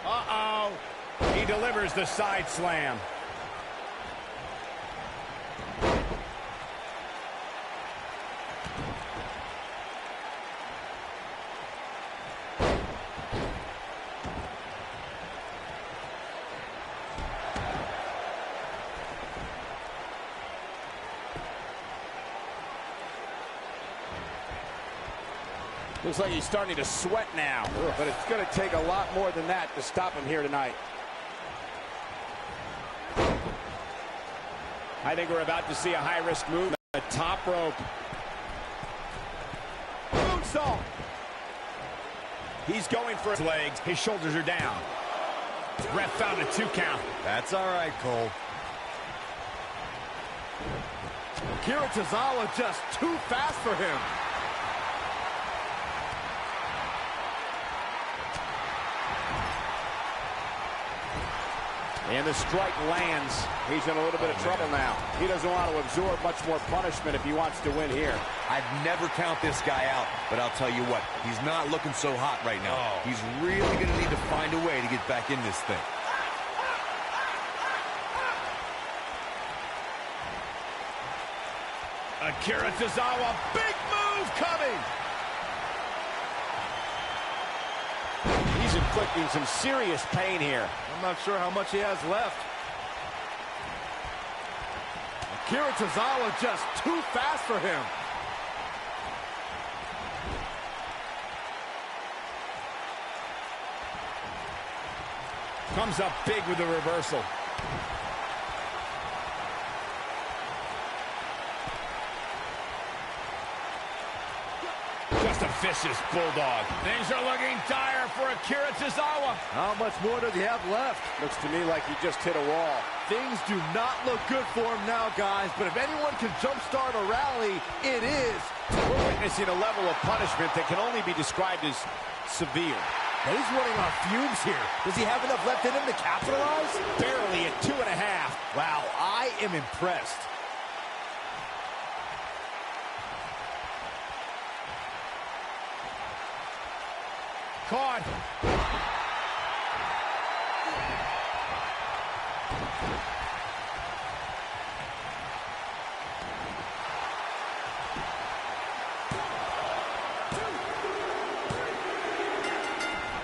Speaker 2: Uh-oh. He delivers the side slam. Looks like he's starting to sweat now, but it's going to take a lot more than that to stop him here tonight. I think we're about to see a high-risk move. A top rope. Moonsault. He's going for his legs. His shoulders are down. Ref found a 2 count.
Speaker 3: That's all right, Cole.
Speaker 4: Akira Tozawa just too fast for him.
Speaker 2: And the strike lands. He's in a little bit of trouble now. He doesn't want to absorb much more punishment if he wants to win here.
Speaker 3: I'd never count this guy out, but I'll tell you what, he's not looking so hot right now. He's really going to need to find a way to get back in this thing.
Speaker 2: Akira Tozawa, big move coming. He's inflicting some serious pain here.
Speaker 4: I'm not sure how much he has left. Akira Tozawa just too fast for him.
Speaker 2: Comes up big with the reversal. Just a vicious bulldog. Things are looking dire for Akira Tozawa.
Speaker 4: How much more does he have left?
Speaker 2: Looks to me like he just hit a wall.
Speaker 4: Things do not look good for him now, guys, but if anyone can jumpstart a rally, it is.
Speaker 2: We're witnessing a level of punishment that can only be described as severe.
Speaker 4: But he's running on fumes here. Does he have enough left in him to capitalize?
Speaker 2: Barely at 2.5.
Speaker 4: Wow, I am impressed.
Speaker 2: Caught.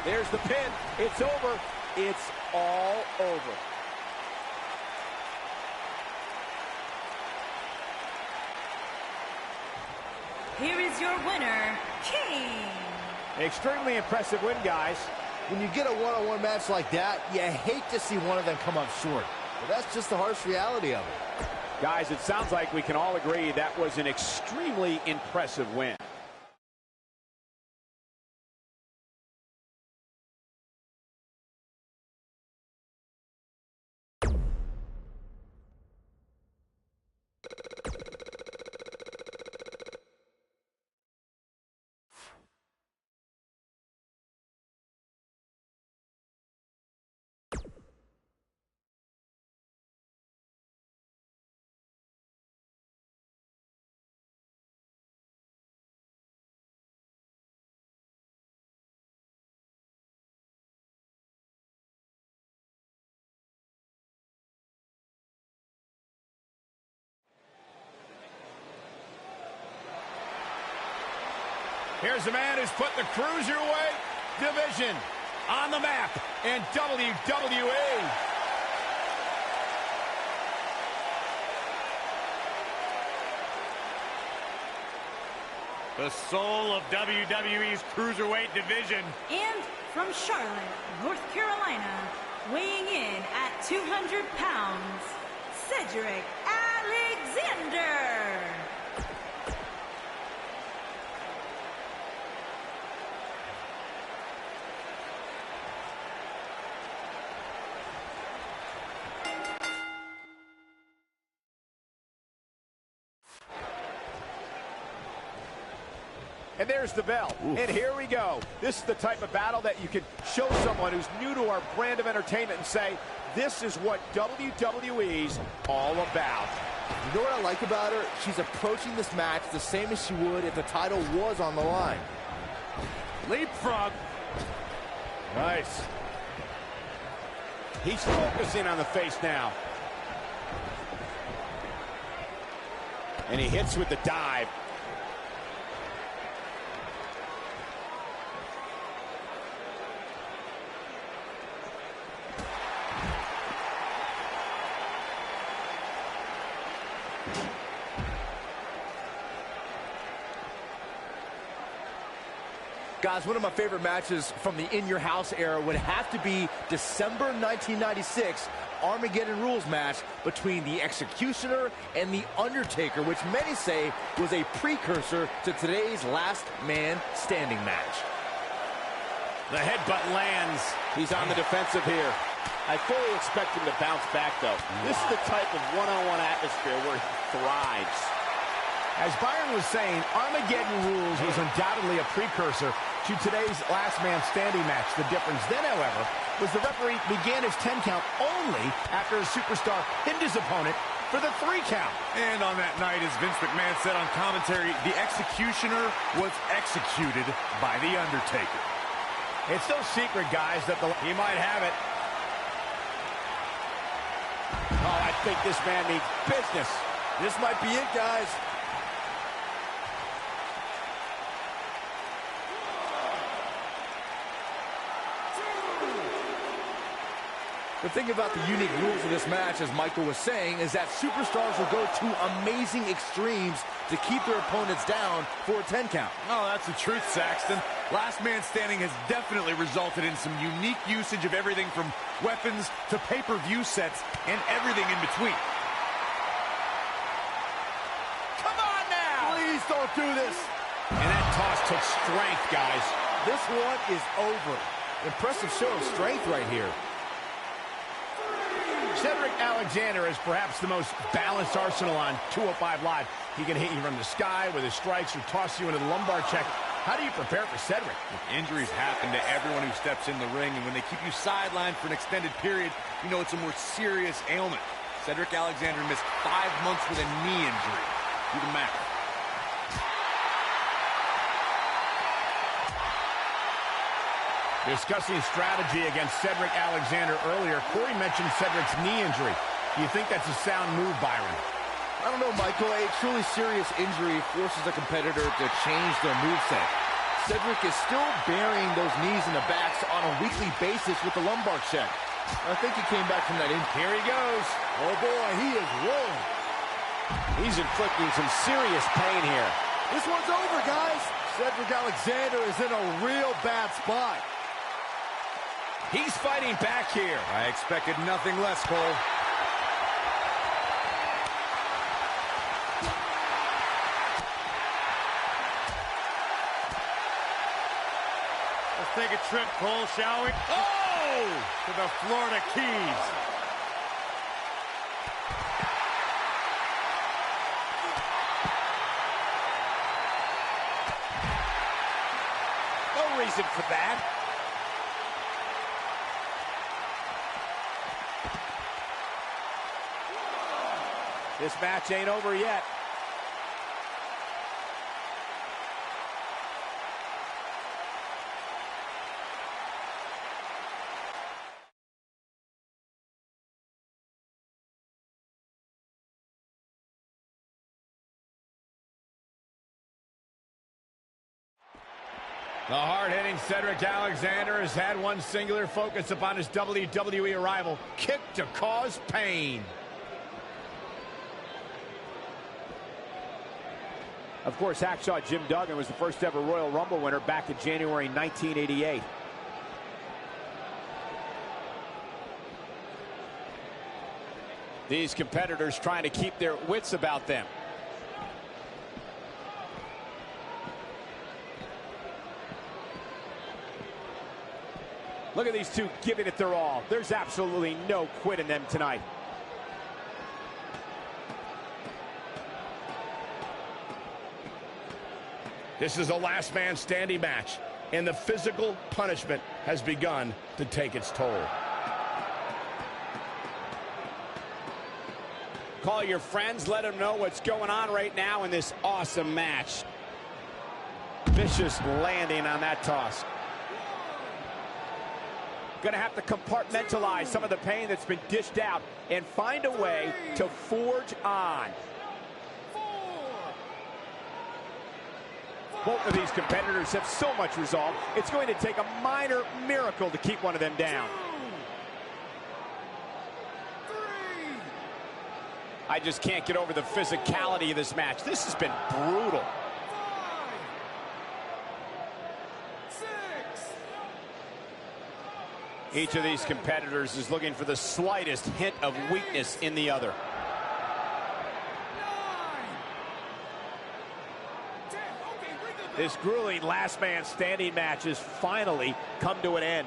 Speaker 2: There's the pin. It's over. It's all over.
Speaker 1: here is your winner, King.
Speaker 2: Extremely impressive win, guys.
Speaker 4: When you get a one-on-one match like that, you hate to see one of them come up short. But that's just the harsh reality of it.
Speaker 2: Guys, it sounds like we can all agree that was an extremely impressive win. Here's a man who's put the Cruiserweight division on the map in WWE.
Speaker 7: The soul of WWE's Cruiserweight division.
Speaker 1: And from Charlotte, North Carolina, weighing in at 200 pounds, Cedric Alexander.
Speaker 2: And there's the bell. Oof. And here we go. This is the type of battle that you can show someone who's new to our brand of entertainment and say, this is what WWE's all about.
Speaker 4: You know what I like about her? She's approaching this match the same as she would if the title was on the line.
Speaker 7: Leapfrog.
Speaker 2: Nice. He's focusing on the face now. And he hits with the dive.
Speaker 4: Guys, one of my favorite matches from the In Your House era would have to be December 1996 Armageddon Rules match between the Executioner and the Undertaker, which many say was a precursor to today's Last Man Standing match.
Speaker 2: The headbutt lands. He's on the defensive here.
Speaker 6: I fully expect him to bounce back, though. This is the type of one-on-one atmosphere where he thrives.
Speaker 2: As Byron was saying, Armageddon Rules was undoubtedly a precursor to today's Last Man Standing match. The difference then, however, was the referee began his 10 count only after a superstar hit his opponent for the 3 count.
Speaker 7: And on that night, as Vince McMahon said on commentary, the Executioner was executed by the Undertaker.
Speaker 2: It's no secret, guys, that he might have it. Oh, I think this man means business.
Speaker 4: This might be it, guys. The thing about the unique rules of this match, as Michael was saying, is that superstars will go to amazing extremes to keep their opponents down for a 10 count.
Speaker 7: Oh, that's the truth, Saxton. Last Man Standing has definitely resulted in some unique usage of everything from weapons to pay-per-view sets and everything in between.
Speaker 2: Come on now!
Speaker 4: Please don't do this.
Speaker 2: And that toss took strength, guys.
Speaker 4: This one is over. Impressive show of strength right here.
Speaker 2: Cedric Alexander is perhaps the most balanced arsenal on 205 Live. He can hit you from the sky with his strikes or toss you into the lumbar check. How do you prepare for Cedric?
Speaker 7: Injuries happen to everyone who steps in the ring, and when they keep you sidelined for an extended period, you know it's a more serious ailment. Cedric Alexander missed 5 months with a knee injury. Do the math.
Speaker 2: Discussing strategy against Cedric Alexander earlier, Corey mentioned Cedric's knee injury. Do you think that's a sound move, Byron?
Speaker 4: I don't know, Michael. A truly serious injury forces a competitor to change their moveset. Cedric is still burying those knees in the backs on a weekly basis with the lumbar check. I think he came back from that injury.
Speaker 2: Here he goes.
Speaker 4: Oh, boy, he is rolling.
Speaker 6: He's inflicting some serious pain here.
Speaker 4: This one's over, guys. Cedric Alexander is in a real bad spot.
Speaker 2: He's fighting back here.
Speaker 5: I expected nothing less, Cole.
Speaker 7: Let's take a trip, Cole, shall we?
Speaker 2: Oh!
Speaker 7: To the Florida Keys.
Speaker 2: No reason for that. This match ain't over yet. The hard-hitting Cedric Alexander has had one singular focus upon his WWE arrival: kick to cause pain. Of course, Hacksaw Jim Duggan was the first ever Royal Rumble winner back in January 1988. These competitors trying to keep their wits about them. Look at these two giving it their all. There's absolutely no quit in them tonight. This is a last man standing match, and the physical punishment has begun to take its toll. Call your friends, let them know what's going on right now in this awesome match. Vicious landing on that toss. Gonna have to compartmentalize some of the pain that's been dished out and find a way to forge on. Both of these competitors have so much resolve, it's going to take a minor miracle to keep one of them down. I just can't get over the physicality of this match. This has been brutal. Each of these competitors is looking for the slightest hint of weakness in the other. This grueling last man standing match has finally come to an end.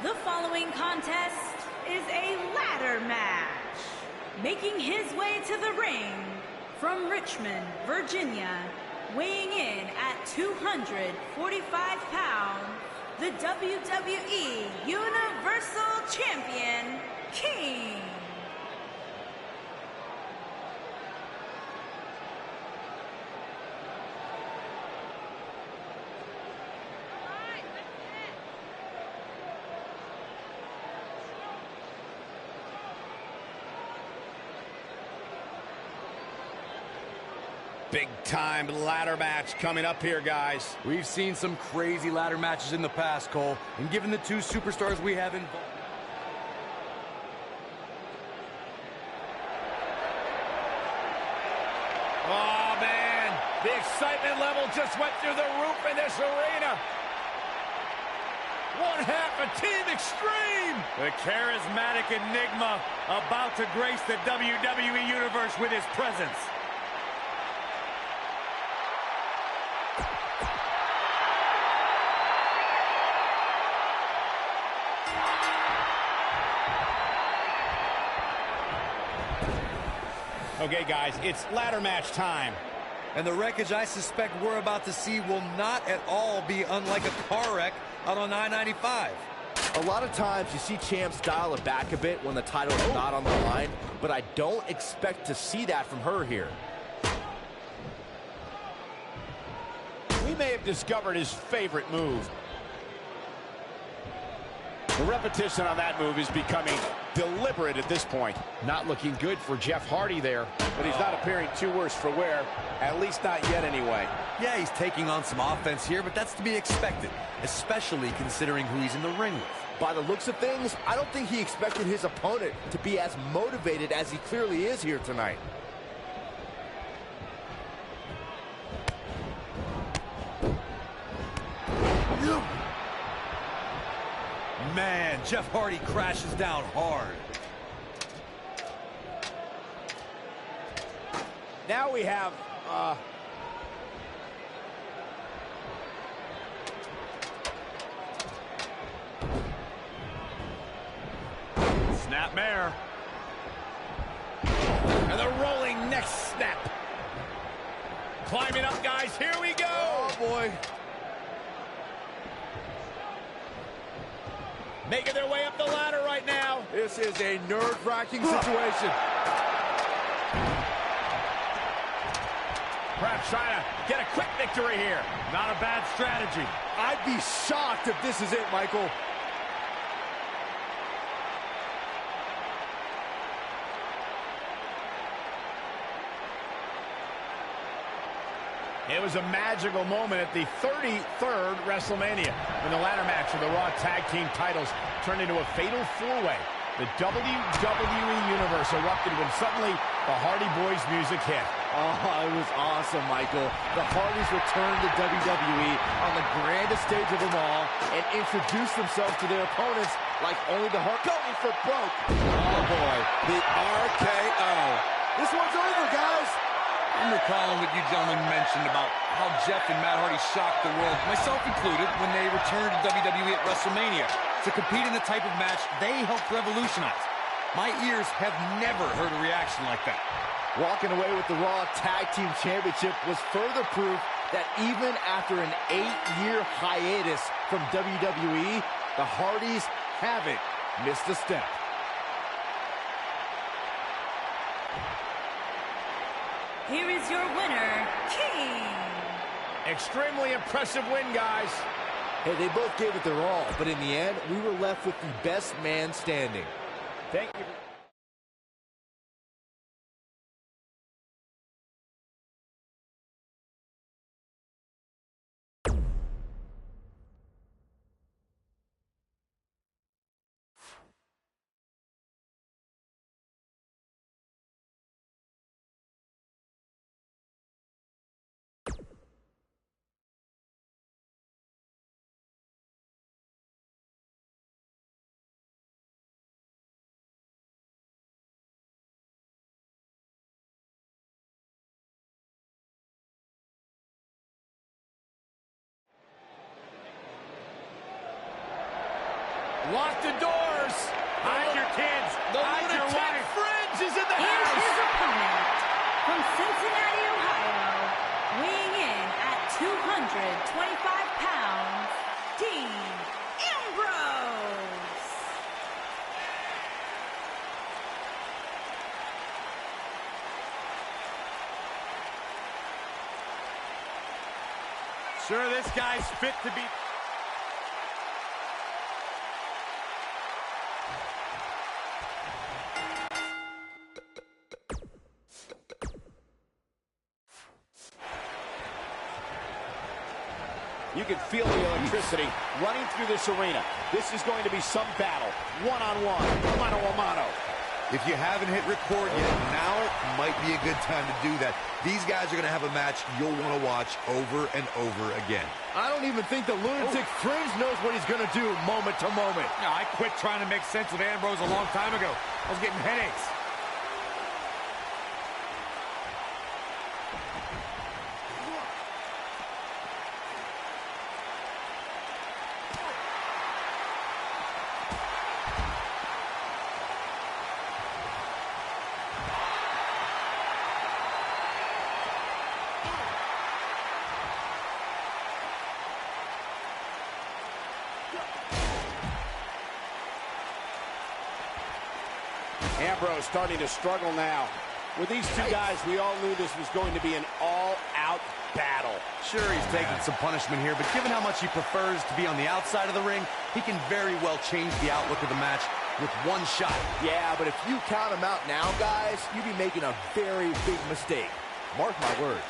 Speaker 1: The following contest is a ladder match. Making his way to the ring from Richmond, Virginia, weighing in at 245 pounds, the WWE Universal Champion, King.
Speaker 2: Big-time ladder match coming up here, guys.
Speaker 5: We've seen some crazy ladder matches in the past, Cole, and given the two superstars we have involved.
Speaker 2: Oh, man. The excitement level just went through the roof in this arena. One half of Team Extreme.
Speaker 7: The charismatic enigma about to grace the WWE Universe with his presence.
Speaker 2: Okay, guys, it's ladder match time.
Speaker 5: And the wreckage I suspect we're about to see will not at all be unlike a car wreck out on I-95.
Speaker 4: A lot of times you see champs dial it back a bit when the title is not on the line, but I don't expect to see that from her here.
Speaker 2: We may have discovered his favorite move. The repetition on that move is becoming deliberate at this point. Not looking good for Jeff Hardy there.
Speaker 6: But he's not appearing too worse for wear, at least not yet anyway.
Speaker 5: Yeah, he's taking on some offense here, but that's to be expected, especially considering who he's in the ring with.
Speaker 4: By the looks of things, I don't think he expected his opponent to be as motivated as he clearly is here tonight.
Speaker 5: Man, Jeff Hardy crashes down hard.
Speaker 2: Now we have,
Speaker 7: Snapmare.
Speaker 2: and the rolling neck snap. Climbing up, guys. Here we go.
Speaker 4: Oh, boy.
Speaker 2: Making their way up the ladder right now.
Speaker 4: This is a nerve-wracking situation.
Speaker 2: Perhaps trying to get a quick victory here.
Speaker 7: Not a bad strategy.
Speaker 4: I'd be shocked if this is it, Michael.
Speaker 2: It was a magical moment at the 33rd WrestleMania when the ladder match for the Raw Tag Team titles turned into a fatal four-way. The WWE Universe erupted when suddenly the Hardy Boys music hit.
Speaker 4: Oh, it was awesome, Michael. The Hardys returned to WWE on the grandest stage of them all and introduced themselves to their opponents like only the Hardys. Going for broke. Oh, boy. The RKO. This one's over, guys.
Speaker 7: I'm recalling what you gentlemen mentioned about how Jeff and Matt Hardy shocked the world, myself included, when they returned to WWE at WrestleMania to compete in the type of match they helped revolutionize. My ears have never heard a reaction like that.
Speaker 4: Walking away with the Raw Tag Team Championship was further proof that even after an 8-year hiatus from WWE, the Hardys haven't missed a step.
Speaker 1: Here is your winner, King.
Speaker 2: Extremely impressive win, guys.
Speaker 4: Hey, they both gave it their all, but in the end, we were left with the best man standing.
Speaker 2: Thank you. Lock the doors. Hide your kids. Hide your wife. Fringe is in the
Speaker 1: And
Speaker 2: house.
Speaker 1: his opponent, from Cincinnati, Ohio, weighing in at 225 pounds, Dean Ambrose.
Speaker 2: Sure, this guy's fit to be... You can feel the electricity running through this arena. This is going to be some battle. One-on-one, mano-a-mano.
Speaker 5: If you haven't hit record yet, now might be a good time to do that. These guys are going to have a match you'll want to watch over and over again.
Speaker 4: I don't even think the lunatic Fringe knows what he's going to do moment to moment.
Speaker 7: Yeah, I quit trying to make sense with Ambrose a long time ago. I was getting headaches.
Speaker 2: Ambrose starting to struggle now. With these two guys, we all knew this was going to be an all-out battle.
Speaker 3: Sure, he's taking some punishment here, but given how much he prefers to be on the outside of the ring, he can very well change the outlook of the match with one shot.
Speaker 4: Yeah, but if you count him out now, guys, you'd be making a very big mistake. Mark my words.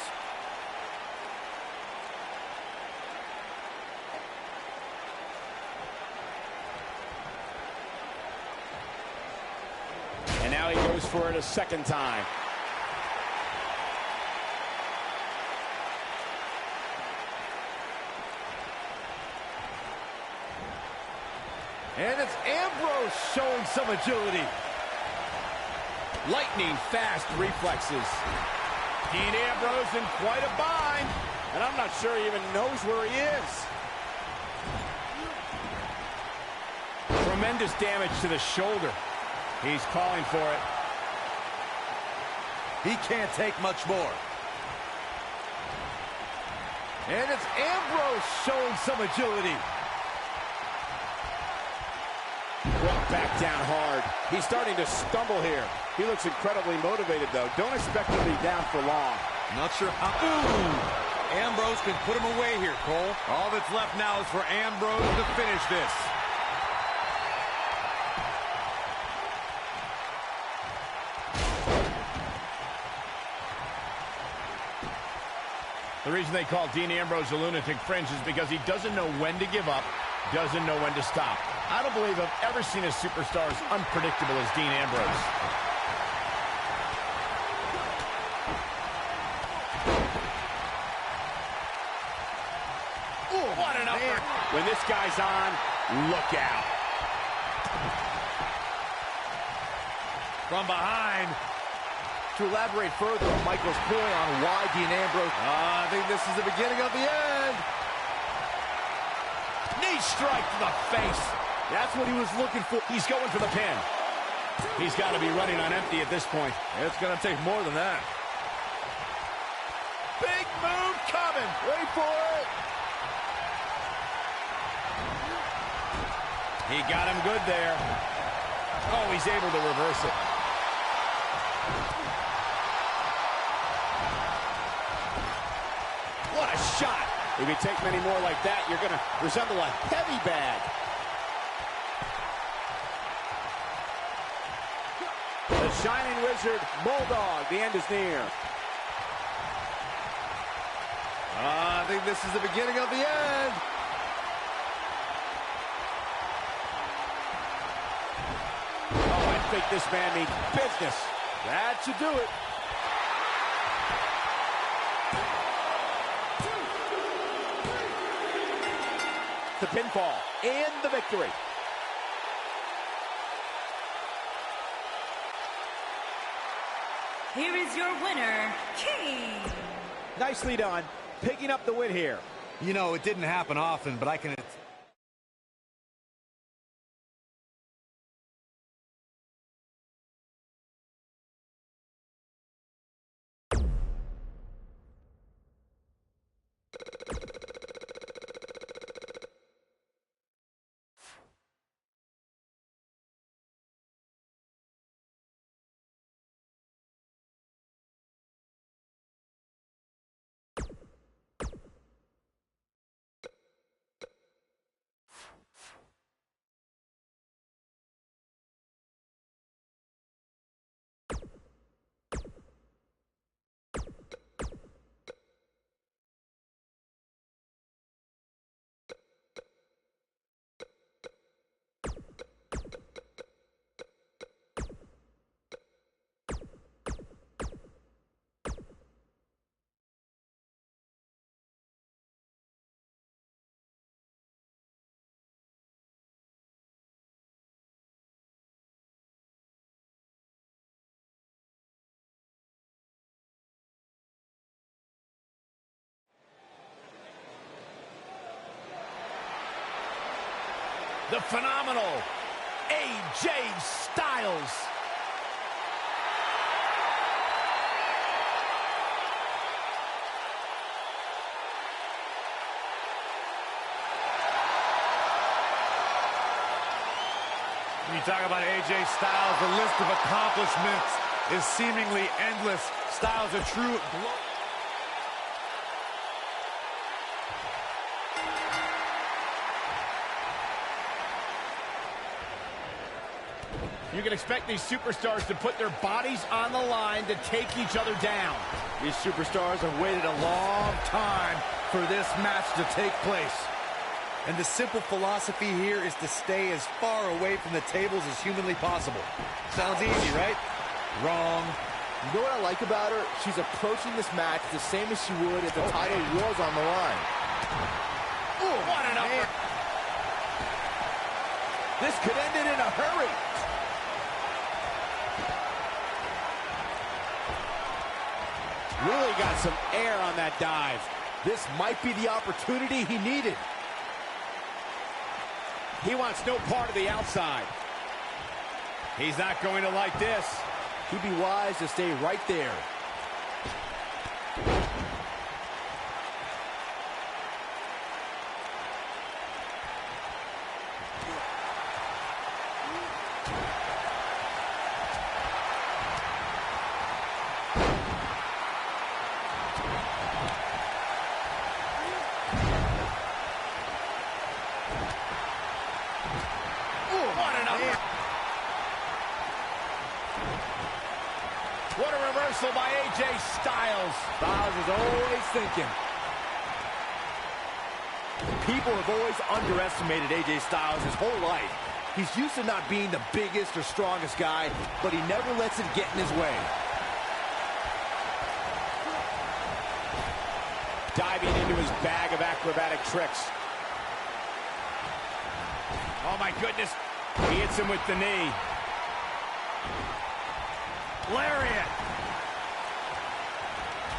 Speaker 2: And now he goes for it a second time.
Speaker 4: And it's Ambrose showing some agility.
Speaker 2: Lightning fast reflexes. Dean Ambrose in quite a bind. And I'm not sure he even knows where he is. Tremendous damage to the shoulder. He's calling for it.
Speaker 3: He can't take much more.
Speaker 4: And it's Ambrose showing some agility.
Speaker 2: Brought back down hard. He's starting to stumble here. He looks incredibly motivated, though. Don't expect him to be down for long.
Speaker 7: Not sure how... Ooh! Ambrose can put him away here, Cole. All that's left now is for Ambrose to finish this.
Speaker 2: The reason they call Dean Ambrose a lunatic Fringe is because he doesn't know when to give up, doesn't know when to stop. I don't believe I've ever seen a superstar as unpredictable as Dean Ambrose. Ooh, what an upper. When this guy's on, look out.
Speaker 7: From behind.
Speaker 4: To elaborate further on Michael's point on why Dean Ambrose... I think this is the beginning of the end.
Speaker 2: Knee strike to the face.
Speaker 4: That's what he was looking for.
Speaker 2: He's going for the pin. He's got to be running on empty at this point.
Speaker 4: It's going to take more than that. Big move coming. Wait for it.
Speaker 2: He got him good there. Oh, he's able to reverse it. What a shot. If you take many more like that, you're going to resemble a heavy bag. The Shining Wizard, Bulldog. The end is near.
Speaker 4: I think this is the beginning of the end.
Speaker 2: Oh, I think this man means business.
Speaker 4: That should do it.
Speaker 2: The pinfall and the victory.
Speaker 1: Here is your winner, King.
Speaker 2: Nicely done, picking up the win here.
Speaker 7: You know, it didn't happen often, but I can
Speaker 2: The phenomenal AJ Styles.
Speaker 7: When you talk about AJ Styles, the list of accomplishments is seemingly endless. Styles a true
Speaker 2: You can expect these superstars to put their bodies on the line to take each other down.
Speaker 3: These superstars have waited a long time for this match to take place.
Speaker 5: And the simple philosophy here is to stay as far away from the tables as humanly possible. Sounds easy, right? Wrong.
Speaker 4: You know what I like about her? She's approaching this match the same as she would if the title was on the line.
Speaker 2: Ooh, what an upper. This could end it in a hurry. Really got some air on that dive.
Speaker 4: This might be the opportunity he needed.
Speaker 2: He wants no part of the outside. He's not going to like this.
Speaker 4: He'd be wise to stay right there.
Speaker 2: What a reversal by AJ Styles.
Speaker 4: Styles is always thinking. People have always underestimated AJ Styles his whole life. He's used to not being the biggest or strongest guy, but he never lets it get in his way.
Speaker 2: Diving into his bag of acrobatic tricks. Oh my goodness. He hits him with the knee. Lariat.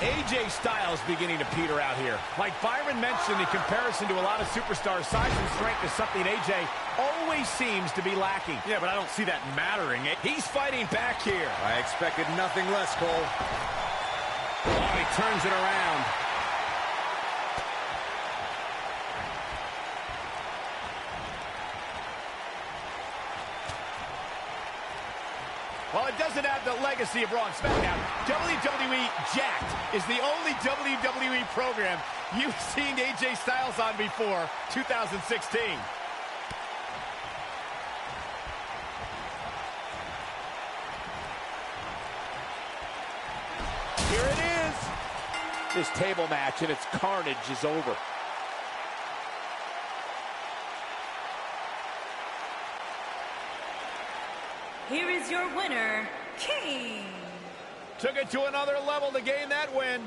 Speaker 2: AJ Styles beginning to peter out here. Like Byron mentioned, in comparison to a lot of superstars, size and strength is something AJ always seems to be lacking.
Speaker 7: Yeah, but I don't see that mattering.
Speaker 2: He's fighting back here.
Speaker 5: I expected nothing less, Cole.
Speaker 2: Oh, he turns it around. Well, it doesn't have the legacy of Raw and SmackDown. WWE Jacked is the only WWE program you've seen AJ Styles on before 2016. Here it is. This table match and its carnage is over.
Speaker 1: Here is your winner, King.
Speaker 2: Took it to another level to gain that win.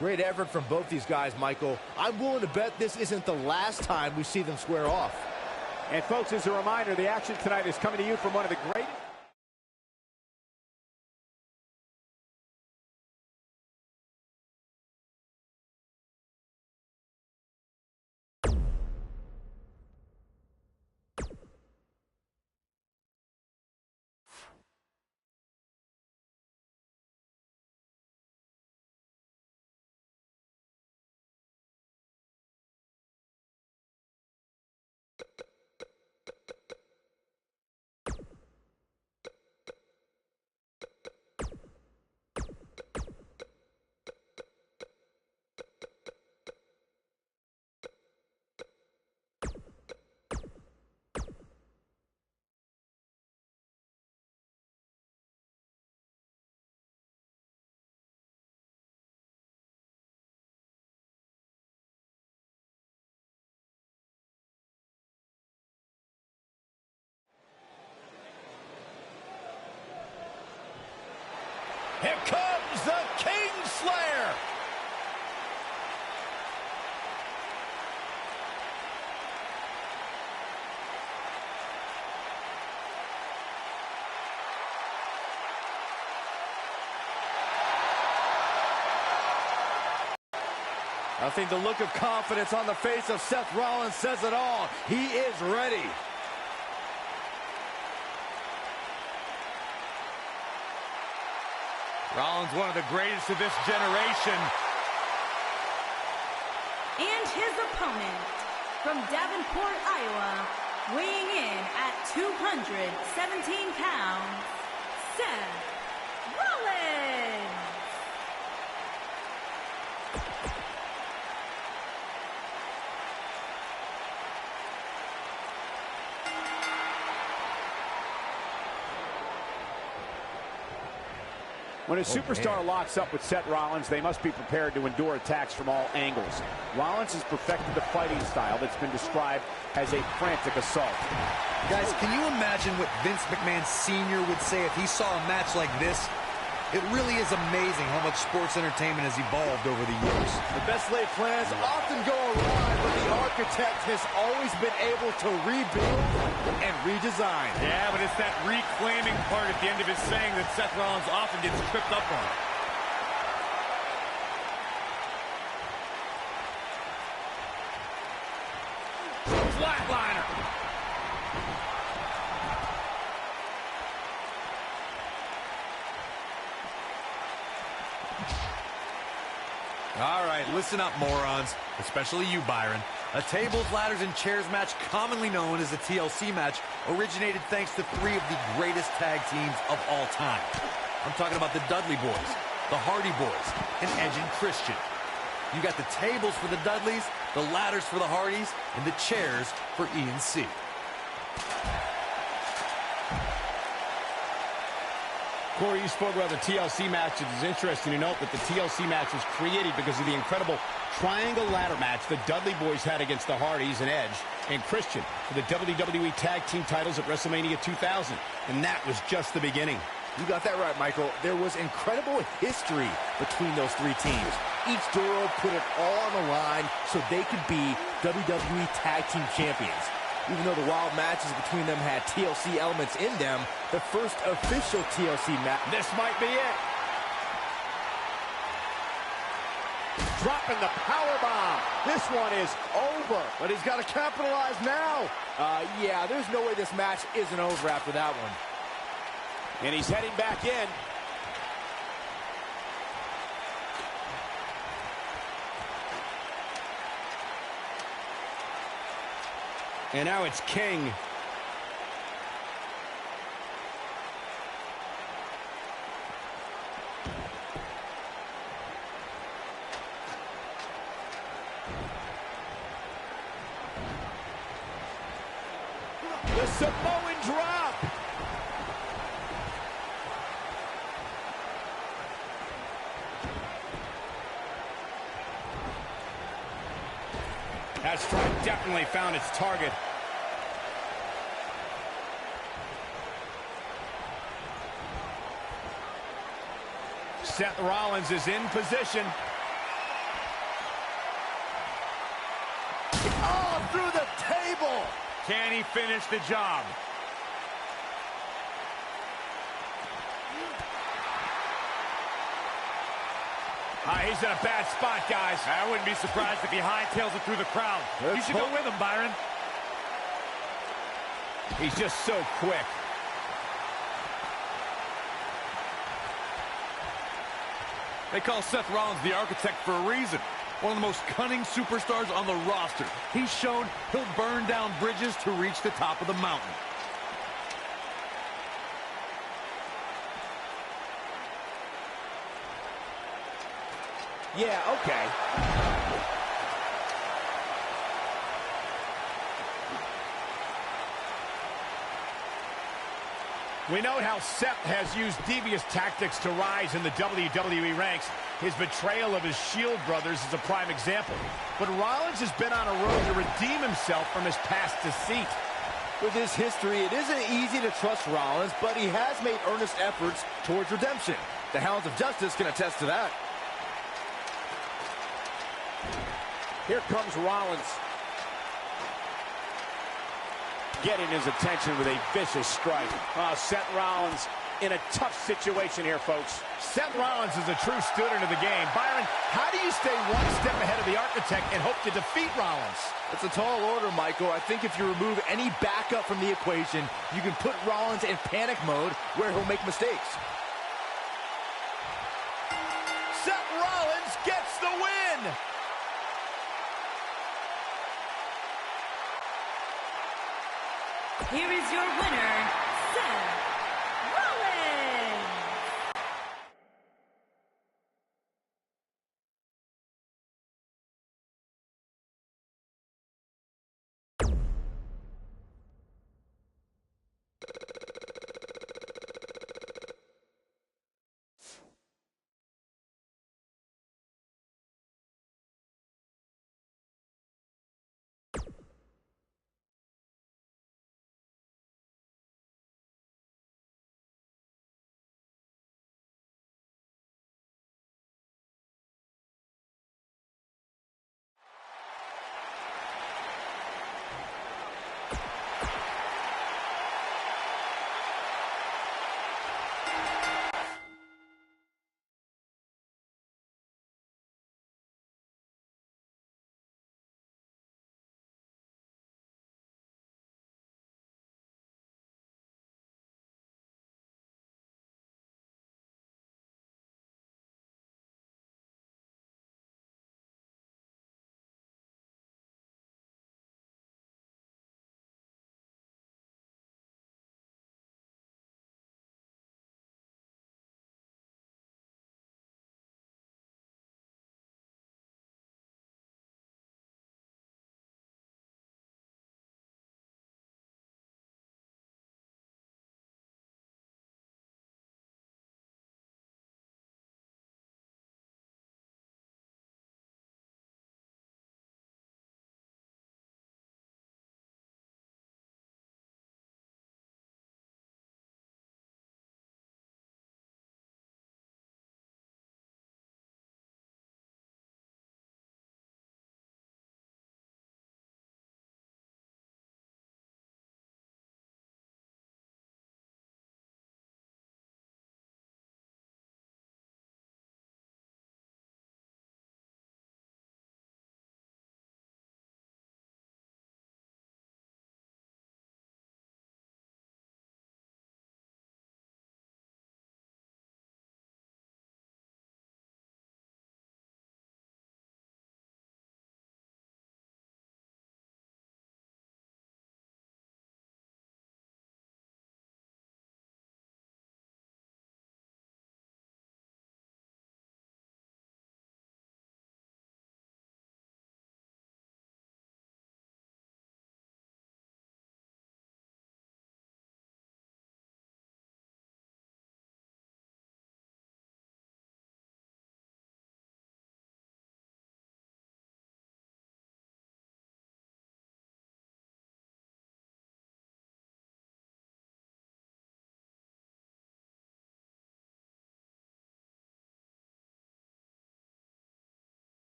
Speaker 4: Great effort from both these guys, Michael. I'm willing to bet this isn't the last time we see them square off.
Speaker 2: And folks, as a reminder, the action tonight is coming to you from one of the greatest. Here comes the Kingslayer.
Speaker 4: I think the look of confidence on the face of Seth Rollins says it all. He is ready.
Speaker 7: Rollins, one of the greatest of this generation.
Speaker 1: And his opponent, from Davenport, Iowa, weighing in at 217 pounds, Seth Rollins.
Speaker 2: When a superstar locks up with Seth Rollins, they must be prepared to endure attacks from all angles. Rollins has perfected the fighting style that's been described as a frantic assault.
Speaker 5: Guys, can you imagine what Vince McMahon Sr. would say if he saw a match like this? It really is amazing how much sports entertainment has evolved over the years.
Speaker 4: The best laid plans often go awry, but the architect has always been able to rebuild and redesign.
Speaker 7: Yeah, but it's that reclaiming part at the end of his saying that Seth Rollins often gets tripped up on. Flatliner. All right, listen up, morons. Especially you, Byron.
Speaker 3: A tables, ladders, and chairs match, commonly known as a TLC match, originated thanks to three of the greatest tag teams of all time. I'm talking about the Dudley Boys, the Hardy Boys, and Edge and Christian. You got the tables for the Dudleys, the ladders for the Hardys, and the chairs for E&C.
Speaker 2: Corey, you spoke about the TLC match. It is interesting to note that the TLC match was created because of the incredible triangle ladder match the Dudley Boys had against the Hardys and Edge and Christian for the WWE Tag Team titles at WrestleMania 2000. And that was just the beginning.
Speaker 4: You got that right, Michael. There was incredible history between those three teams. Each duo put it all on the line so they could be WWE Tag Team Champions. Even though the wild matches between them had TLC elements in them, the first official TLC match...
Speaker 2: This might be it. Dropping the powerbomb. This one is over.
Speaker 4: But he's got to capitalize now. Yeah, there's no way this match isn't over after that one.
Speaker 2: And he's heading back in. And now it's King. The Samoan drop. That strike definitely found its target. Seth Rollins is in position.
Speaker 4: Oh, through the table!
Speaker 7: Can he finish the job?
Speaker 2: He's in a bad spot, guys.
Speaker 7: I wouldn't be surprised if he hightails it through the crowd. You should go with him, Byron.
Speaker 2: He's just so quick.
Speaker 7: They call Seth Rollins the architect for a reason. One of the most cunning superstars on the roster. He's shown he'll burn down bridges to reach the top of the mountain.
Speaker 2: Yeah, okay. We note how Seth has used devious tactics to rise in the WWE ranks. His betrayal of his Shield brothers is a prime example. But Rollins has been on a road to redeem himself from his past deceit.
Speaker 4: With his history, it isn't easy to trust Rollins, but he has made earnest efforts towards redemption. The Hounds of Justice can attest to that.
Speaker 2: Here comes Rollins. Getting his attention with a vicious strike. Oh, Seth Rollins in a tough situation here, folks. Seth Rollins is a true student of the game. Byron, how do you stay one step ahead of the architect and hope to defeat Rollins?
Speaker 4: It's a tall order, Michael. I think if you remove any backup from the equation, you can put Rollins in panic mode where he'll make mistakes.
Speaker 1: Here is your winner, Seth